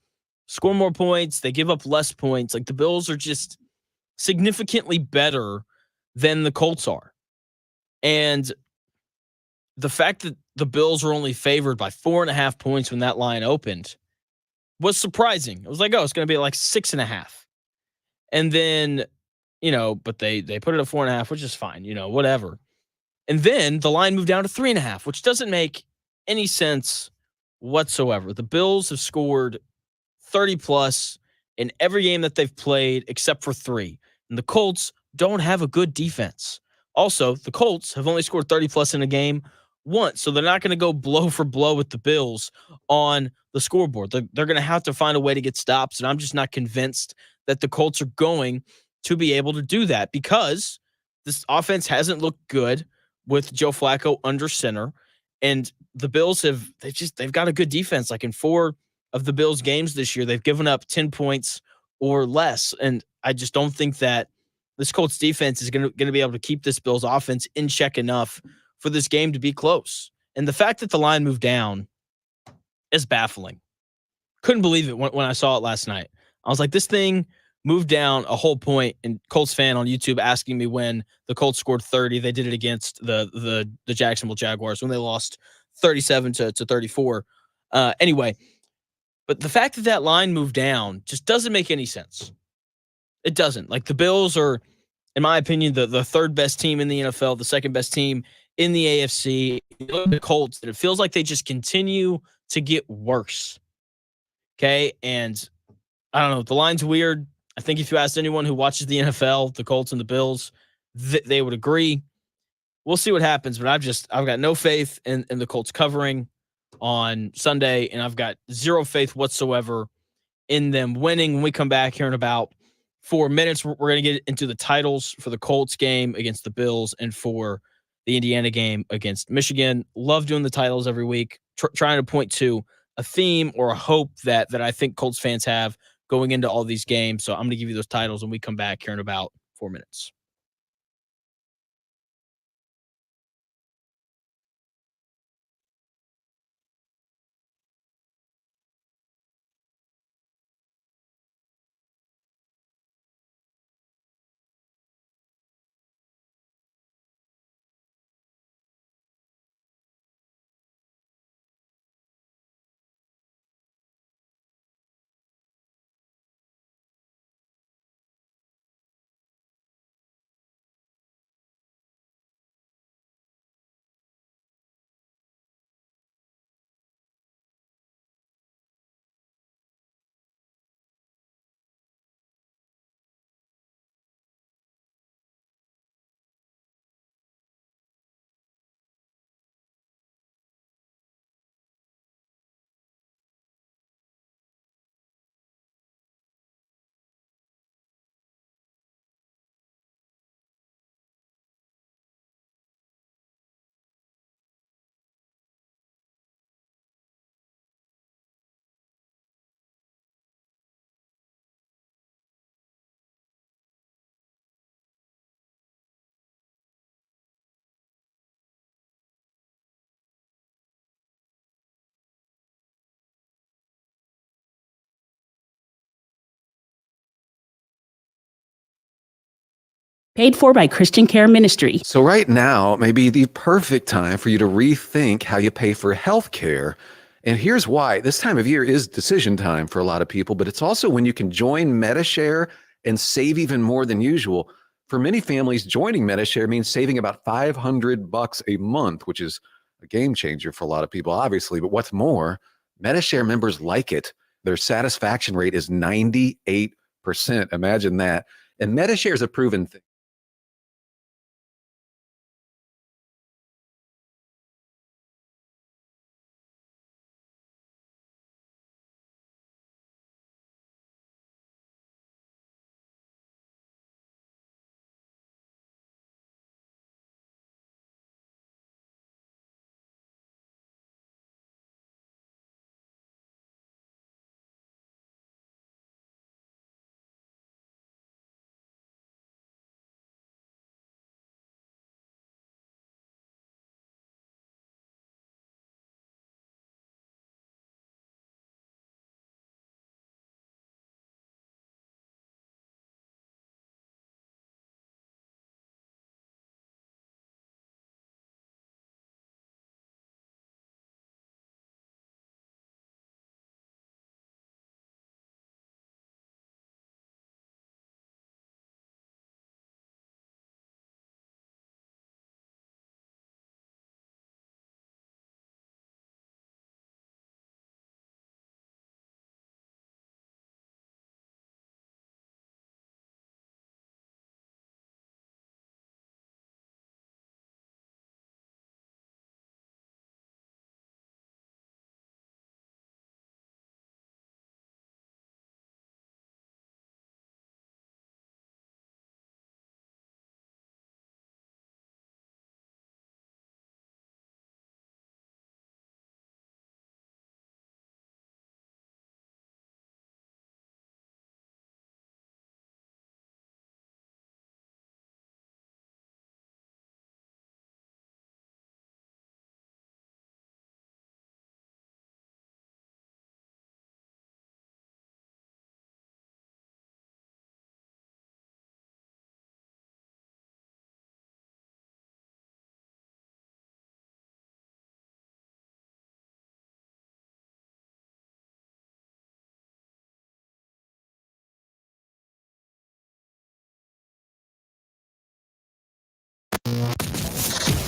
score more points, they give up less points. Like the Bills are just significantly better than the Colts are. And the fact that the Bills were only favored by 4.5 points when that line opened was surprising. It was like, oh, it's going to be like 6.5. And then, you know, but they put it at 4.5, which is fine, you know, whatever. And then the line moved down to 3.5, which doesn't make any sense whatsoever. The Bills have scored 30 plus in every game that they've played except for 3. And the Colts don't have a good defense. Also, the Colts have only scored 30 plus in a game once, so they're not going to go blow for blow with the Bills on the scoreboard. They're going to have to find a way to get stops, and I'm just not convinced that the Colts are going to be able to do that because this offense hasn't looked good with Joe Flacco under center, and the Bills they've got a good defense. Like in 4 of the Bills games this year, they've given up 10 points or less, and I just don't think that this Colts defense is going to be able to keep this Bills offense in check enough for this game to be close. And the fact that the line moved down is baffling. Couldn't believe it when I saw it last night. I was like, this thing moved down a whole point. And Colts fan on YouTube asking me when the Colts scored 30. They did it against the Jacksonville Jaguars when they lost 37 to 34. Anyway, but the fact that line moved down just doesn't make any sense. It doesn't. Like the Bills are, in my opinion, the third best team in the NFL, the second best team in the AFC. You look at the Colts, and it feels like they just continue to get worse. Okay, and I don't know. The line's weird. I think if you asked anyone who watches the NFL, the Colts and the Bills, they would agree. We'll see what happens, but I've got no faith in the Colts covering on Sunday, and I've got zero faith whatsoever in them winning. When we come back here in about 4 minutes, we're going to get into the titles for the Colts game against the Bills and for the Indiana game against Michigan. Love doing the titles every week, trying to point to a theme or a hope that I think Colts fans have going into all these games. So I'm going to give you those titles when we come back here in about 4 minutes.
Paid for by Christian Care Ministry.
So right now may be the perfect time for you to rethink how you pay for health care. And here's why. This time of year is decision time for a lot of people, but it's also when you can join MediShare and save even more than usual. For many families, joining MediShare means saving about $500 a month, which is a game changer for a lot of people, obviously. But what's more, MediShare members like it. Their satisfaction rate is 98%. Imagine that. And MediShare is a proven thing.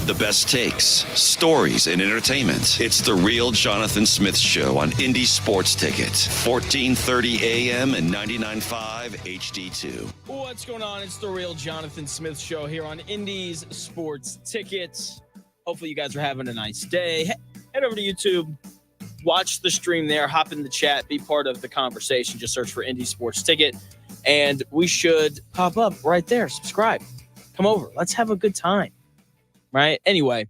The best takes, stories, and entertainment. It's the Real Jonathan Smith Show on Indy Sports Tickets, 1430 AM and 99.5 HD2.
What's going on? It's the Real Jonathan Smith Show here on Indy's Sports Tickets. Hopefully you guys are having a nice day. Head over to YouTube, watch the stream there, hop in the chat, be part of the conversation. Just search for Indy Sports Ticket, and we should pop up right there. Subscribe. Come over. Let's have a good time. Right? Anyway,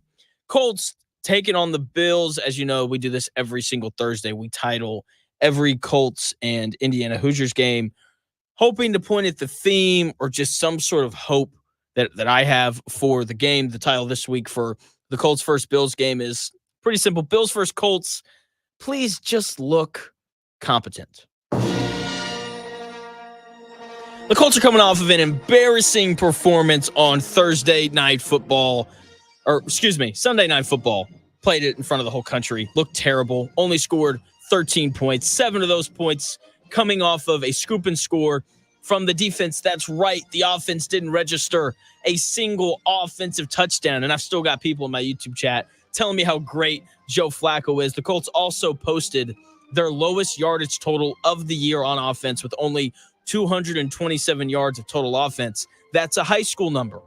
Colts taking on the Bills. As you know, we do this every single Thursday. We title every Colts and Indiana Hoosiers game, hoping to point at the theme or just some sort of hope that I have for the game. The title this week for the Colts versus Bills game is pretty simple. Bills versus Colts. Please just look competent. The Colts are coming off of an embarrassing performance on Sunday Night Football. Played it in front of the whole country. Looked terrible. Only scored 13 points. 7 of those points coming off of a scoop and score from the defense. That's right. The offense didn't register a single offensive touchdown. And I've still got people in my YouTube chat telling me how great Joe Flacco is. The Colts also posted their lowest yardage total of the year on offense with only 227 yards of total offense. That's a high school number.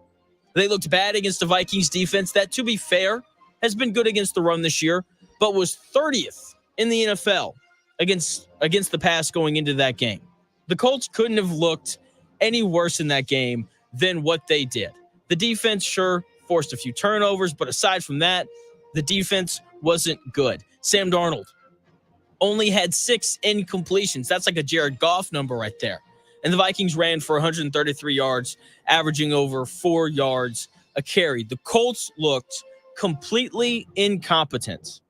They looked bad against the Vikings defense that, to be fair, has been good against the run this year, but was 30th in the NFL against the pass going into that game. The Colts couldn't have looked any worse in that game than what they did. The defense sure forced a few turnovers, but aside from that, the defense wasn't good. Sam Darnold only had 6 incompletions. That's like a Jared Goff number right there. And the Vikings ran for 133 yards, averaging over 4 yards a carry. The Colts looked completely incompetent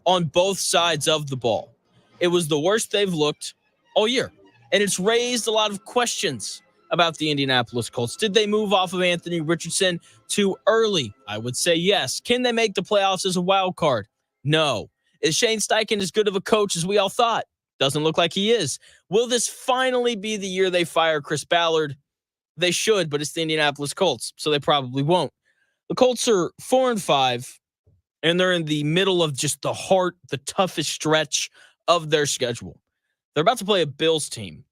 on both sides of the ball. It was the worst they've looked all year. And it's raised a lot of questions about the Indianapolis Colts. Did they move off of Anthony Richardson too early? I would say yes. Can they make the playoffs as a wild card? No. Is Shane Steichen as good of a coach as we all thought? Doesn't look like he is. Will this finally be the year they fire Chris Ballard? They should, but it's the Indianapolis Colts, so they probably won't. The Colts are 4-5, and they're in the middle of just the toughest stretch of their schedule. They're about to play a Bills team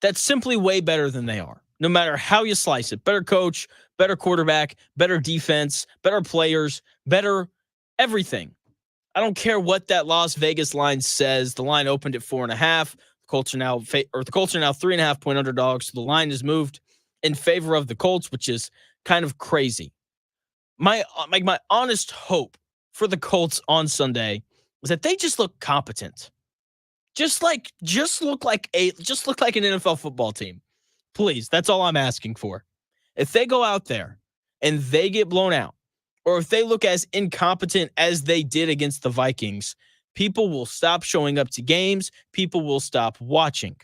that's simply way better than they are, no matter how you slice it. Better coach, better quarterback, better defense, better players, better everything. I don't care what that Las Vegas line says. The line opened at 4.5. The Colts are now 3.5 point underdogs. So the line has moved in favor of the Colts, which is kind of crazy. My honest hope for the Colts on Sunday is that they just look competent. Just look like an NFL football team. Please, that's all I'm asking for. If they go out there and they get blown out, or if they look as incompetent as they did against the Vikings, people will stop showing up to games. People will stop watching.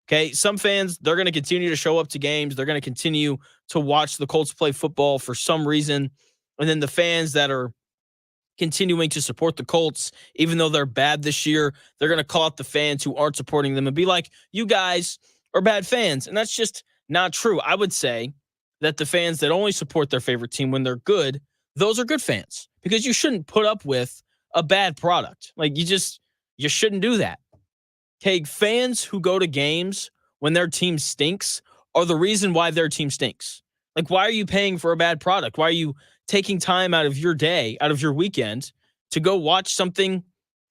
Okay, some fans, they're going to continue to show up to games. They're going to continue to watch the Colts play football for some reason. And then the fans that are continuing to support the Colts, even though they're bad this year, they're going to call out the fans who aren't supporting them and be like, you guys are bad fans. And that's just not true. I would say that the fans that only support their favorite team when they're good, those are good fans, because you shouldn't put up with a bad product. Like you shouldn't do that. Okay, fans who go to games when their team stinks are the reason why their team stinks. Like, why are you paying for a bad product? Why are you taking time out of your day, out of your weekend to go watch something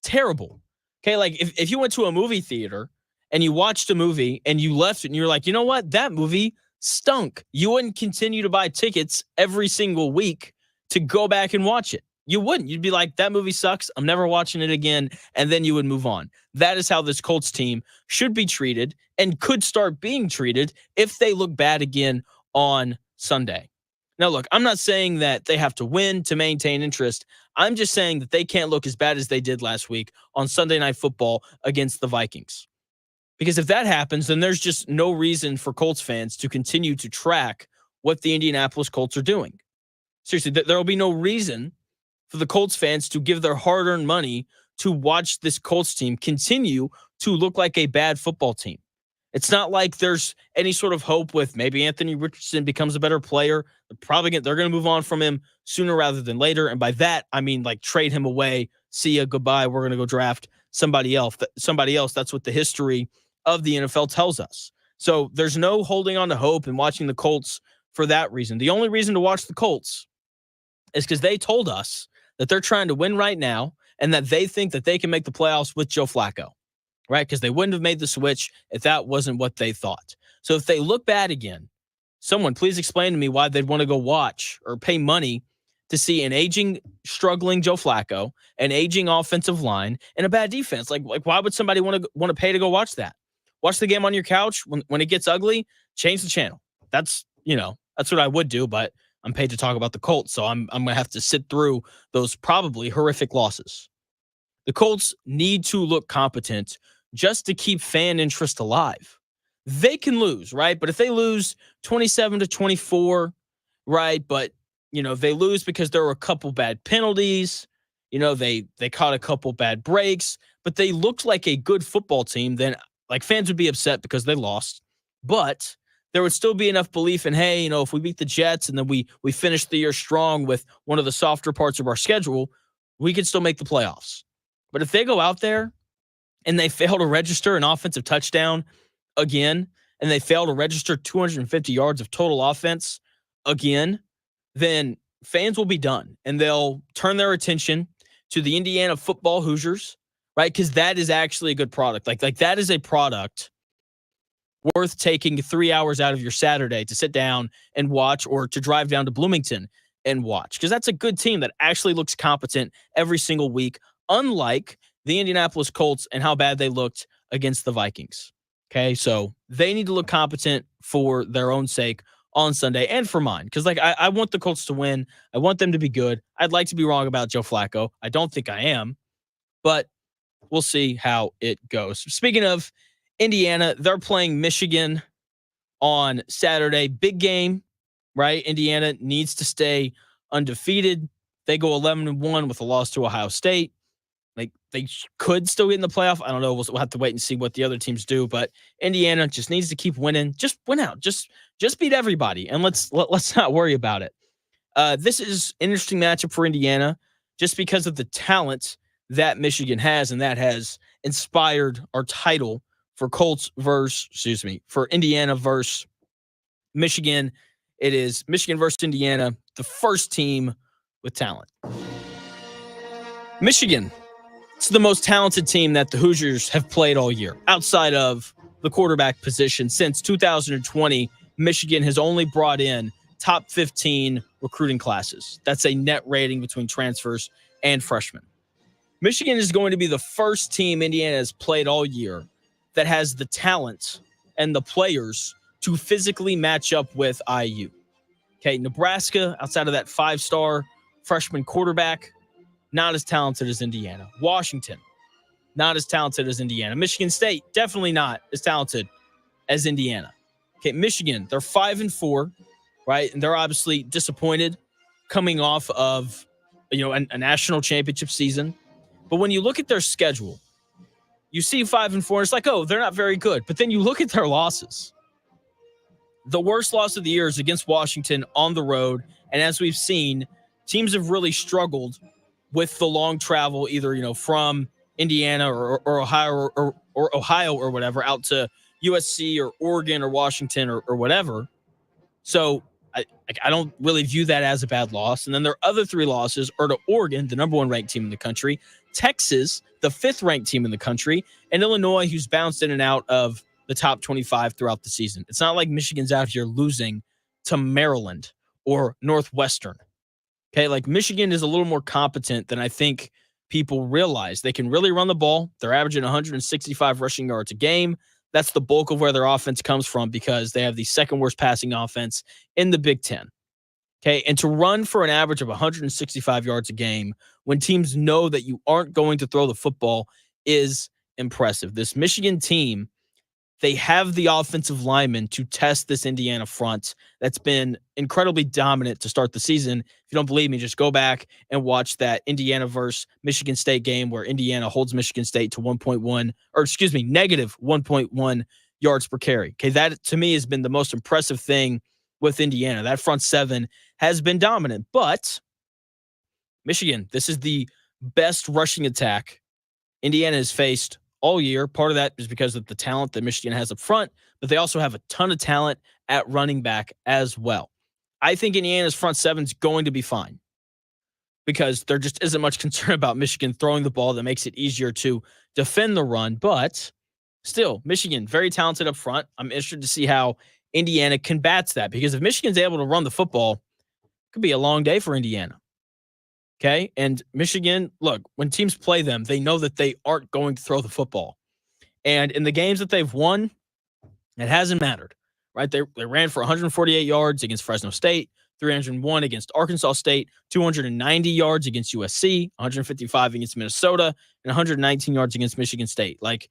terrible? Okay, like if you went to a movie theater and you watched a movie and you left it and you're like, you know what? That movie stunk. You wouldn't continue to buy tickets every single week to go back and watch it. You wouldn't. You'd be like, that movie sucks. I'm never watching it again. And then you would move on. That is how this Colts team should be treated and could start being treated if they look bad again on Sunday. Now, look, I'm not saying that they have to win to maintain interest. I'm just saying that they can't look as bad as they did last week on Sunday Night Football against the Vikings. Because if that happens, then there's just no reason for Colts fans to continue to track what the Indianapolis Colts are doing. Seriously, there will be no reason for the Colts fans to give their hard-earned money to watch this Colts team continue to look like a bad football team. It's not like there's any sort of hope with maybe Anthony Richardson becomes a better player. They're going to move on from him sooner rather than later. And by that, I mean like trade him away. See ya, goodbye. We're going to go draft somebody else. That's what the history of the NFL tells us. So there's no holding on to hope and watching the Colts for that reason. The only reason to watch the Colts is because they told us that they're trying to win right now and that they think that they can make the playoffs with Joe Flacco, right? Because they wouldn't have made the switch if that wasn't what they thought. So if they look bad again, someone please explain to me why they'd want to go watch or pay money to see an aging, struggling Joe Flacco, an aging offensive line, and a bad defense. Like why would somebody want to pay to go watch that? Watch the game on your couch. When it gets ugly, change the channel. That's what I would do, but I'm paid to talk about the Colts, so I'm going to have to sit through those probably horrific losses. The Colts need to look competent just to keep fan interest alive. They can lose, right? But if they lose 27-24, right? But, they lose because there were a couple bad penalties. They caught a couple bad breaks, but they looked like a good football team. Then, fans would be upset because they lost. But there would still be enough belief in, hey, if we beat the Jets and then we finish the year strong with one of the softer parts of our schedule, we could still make the playoffs. But if they go out there and they fail to register an offensive touchdown again, and they fail to register 250 yards of total offense again, then fans will be done. And they'll turn their attention to the Indiana football Hoosiers, right? Because that is actually a good product. Like that is a product worth taking 3 hours out of your Saturday to sit down and watch, or to drive down to Bloomington and watch. Because that's a good team that actually looks competent every single week, unlike the Indianapolis Colts and how bad they looked against the Vikings. Okay, so they need to look competent for their own sake on Sunday and for mine. Because I want the Colts to win. I want them to be good. I'd like to be wrong about Joe Flacco. I don't think I am, but we'll see how it goes. Speaking of Indiana, they're playing Michigan on Saturday. Big game, right? Indiana needs to stay undefeated. They go 11-1 with a loss to Ohio State. They could still get in the playoff. I don't know. We'll have to wait and see what the other teams do. But Indiana just needs to keep winning. Just win out. Just beat everybody, and let's not worry about it. This is an interesting matchup for Indiana, just because of the talent that Michigan has, and that has inspired our title for for Indiana versus Michigan. It is Michigan versus Indiana, the first team with talent. Michigan, it's the most talented team that the Hoosiers have played all year, outside of the quarterback position. Since 2020, Michigan has only brought in top 15 recruiting classes. That's a net rating between transfers and freshmen. Michigan is going to be the first team Indiana has played all year that has the talent and the players to physically match up with IU. Okay, Nebraska, outside of that 5-star freshman quarterback, not as talented as Indiana. Washington, not as talented as Indiana. Michigan State, definitely not as talented as Indiana. Okay, Michigan, they're 5-4, right? And they're obviously disappointed coming off of, a national championship season. But when you look at their schedule, you see 5-4, and it's like, oh, they're not very good. But then you look at their losses. The worst loss of the year is against Washington on the road. And as we've seen, teams have really struggled with the long travel, either, from Indiana or Ohio or Ohio or whatever, out to USC or Oregon or Washington or whatever. So I don't really view that as a bad loss. And then their other 3 losses are to Oregon, the number 1 ranked team in the country, Texas, the 5th ranked team in the country, and Illinois, who's bounced in and out of the top 25 throughout the season. It's not like Michigan's out here losing to Maryland or Northwestern. Okay, Michigan is a little more competent than I think people realize. They can really run the ball. They're averaging 165 rushing yards a game. That's the bulk of where their offense comes from, because they have the second worst passing offense in the Big Ten. Okay, and to run for an average of 165 yards a game when teams know that you aren't going to throw the football is impressive. This Michigan team, they have the offensive linemen to test this Indiana front that's been incredibly dominant to start the season. If you don't believe me, just go back and watch that Indiana versus Michigan State game where Indiana holds Michigan State to negative 1.1 yards per carry. Okay, that to me has been the most impressive thing with Indiana. That front seven has been dominant, but Michigan, this is the best rushing attack Indiana has faced all year. Part of that is because of the talent that Michigan has up front, but they also have a ton of talent at running back as well. I think Indiana's front seven is going to be fine because there just isn't much concern about Michigan throwing the ball that makes it easier to defend the run. But still, Michigan, very talented up front. I'm interested to see how Indiana combats that, because if Michigan's able to run the football, it could be a long day for Indiana. Okay. And Michigan, look, when teams play them, they know that they aren't going to throw the football. And in the games that they've won, it hasn't mattered, right? They ran for 148 yards against Fresno State, 301 against Arkansas State, 290 yards against USC, 155 against Minnesota, and 119 yards against Michigan State. Like,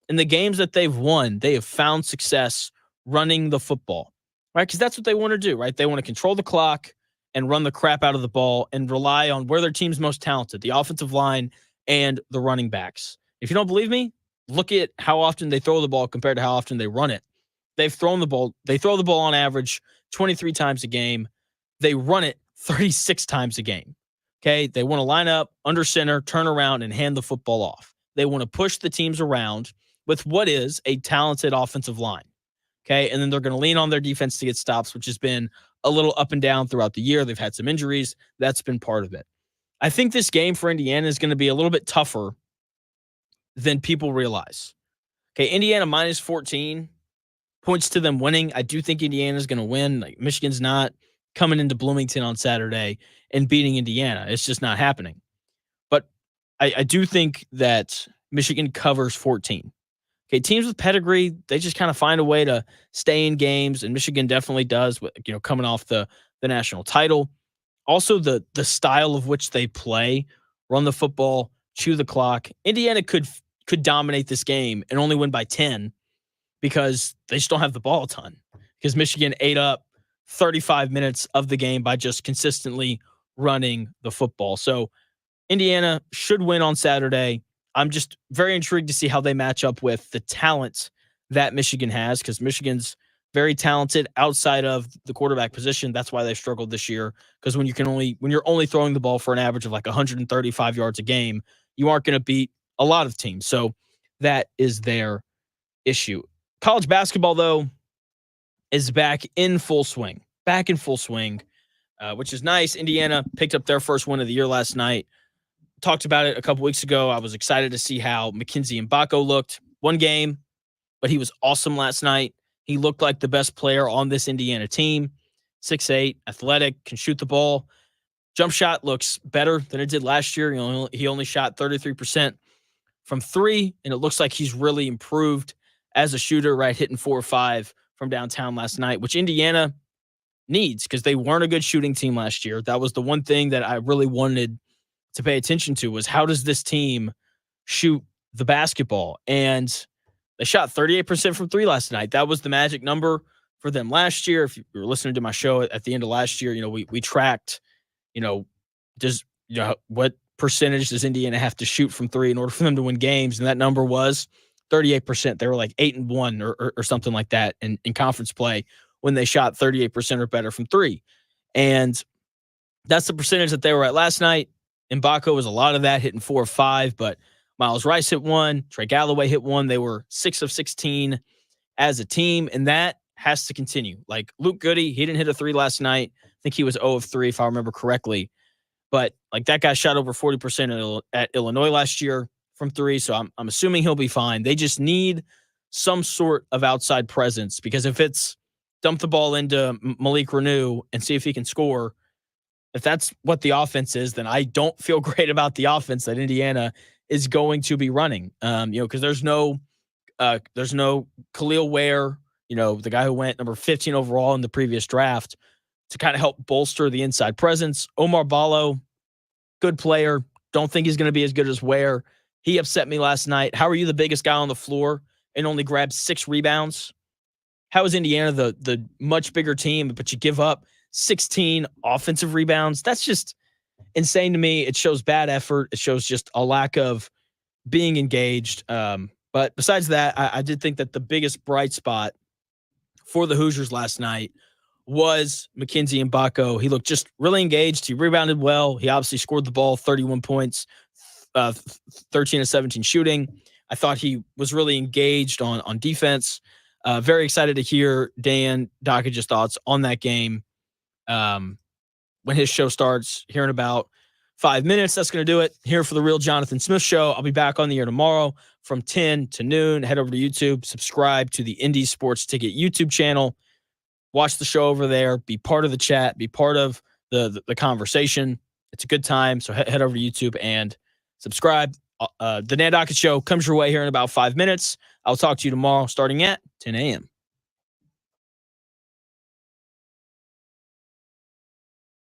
in the games that they've won, they have found success running the football, right? Because that's what they want to do, right? They want to control the clock and run the crap out of the ball and rely on where their team's most talented, the offensive line and the running backs. If you don't believe me, look at how often they throw the ball compared to how often they run it. They throw the ball on average 23 times a game. They run it 36 times a game. Okay. They want to line up under center, turn around, and hand the football off. They want to push the teams around with what is a talented offensive line. Okay. And then they're going to lean on their defense to get stops, which has been a little up and down throughout the year. They've had some injuries. That's been part of it. I think this game for Indiana is going to be a little bit tougher than people realize. Okay. Indiana minus 14 points to them winning. I do think Indiana's going to win. Like, Michigan's not coming into Bloomington on Saturday and beating Indiana. It's just not happening. But I do think that Michigan covers 14. Okay, teams with pedigree, they just kind of find a way to stay in games, and Michigan definitely does, coming off the national title. Also, the style of which they play, run the football, chew the clock. Indiana could dominate this game and only win by 10 because they just don't have the ball a ton. Because Michigan ate up 35 minutes of the game by just consistently running the football. So Indiana should win on Saturday. I'm just very intrigued to see how they match up with the talent that Michigan has, because Michigan's very talented outside of the quarterback position. That's why they've struggled this year, because when you're only throwing the ball for an average of like 135 yards a game, you aren't going to beat a lot of teams. So that is their issue. College basketball, though, is back in full swing, which is nice. Indiana picked up their first win of the year last night. Talked about it a couple weeks ago. I was excited to see how Mackenzie Mbako looked. One game, but he was awesome last night. He looked like the best player on this Indiana team. 6'8", athletic, can shoot the ball. Jump shot looks better than it did last year. He only shot 33% from three, and it looks like he's really improved as a shooter, right? Hitting 4 or 5 from downtown last night, which Indiana needs because they weren't a good shooting team last year. That was the one thing that I really wanted to pay attention to, was how does this team shoot the basketball? And they shot 38% from three last night. That was the magic number for them last year. If you were listening to my show at the end of last year, we tracked, what percentage does Indiana have to shoot from three in order for them to win games? And that number was 38%. They were like 8-1 or something like that in conference play when they shot 38% or better from three. And that's the percentage that they were at last night. Mbako was a lot of that, hitting 4 or 5, but Miles Rice hit 1. Trey Galloway hit 1. They were 6 of 16 as a team, and that has to continue. Like Luke Goody, he didn't hit a 3 last night. I think he was 0 of 3 if I remember correctly. But like that guy shot over 40% at Illinois last year from 3, so I'm assuming he'll be fine. They just need some sort of outside presence, because if it's dump the ball into Malik Renew and see if he can score, if that's what the offense is, then I don't feel great about the offense that Indiana is going to be running. Because there's no Khalil Ware, the guy who went number 15 overall in the previous draft, to kind of help bolster the inside presence. Omar Ballo, good player. Don't think he's going to be as good as Ware. He upset me last night. How are you the biggest guy on the floor and only grabbed 6 rebounds? How is Indiana the much bigger team, but you give up 16 offensive rebounds? That's just insane to me. It shows bad effort. It shows just a lack of being engaged. But besides that, I did think that the biggest bright spot for the Hoosiers last night was Mackenzie Mbako. He looked just really engaged. He rebounded well. He obviously scored the ball, 31 points, 13 of 17 shooting. I thought he was really engaged on defense. Very excited to hear Dan Dockage's thoughts on that game. When his show starts here in about 5 minutes. That's going to do it here for the Real Jonathan Smith Show. I'll be back on the air tomorrow from 10 to noon. Head over to YouTube, subscribe to the Indy Sports Ticket YouTube channel. Watch the show over there. Be part of the chat. Be part of the conversation. It's a good time. So head over to YouTube and subscribe. The Dan Dockett Show comes your way here in about 5 minutes. I'll talk to you tomorrow starting at 10 a.m.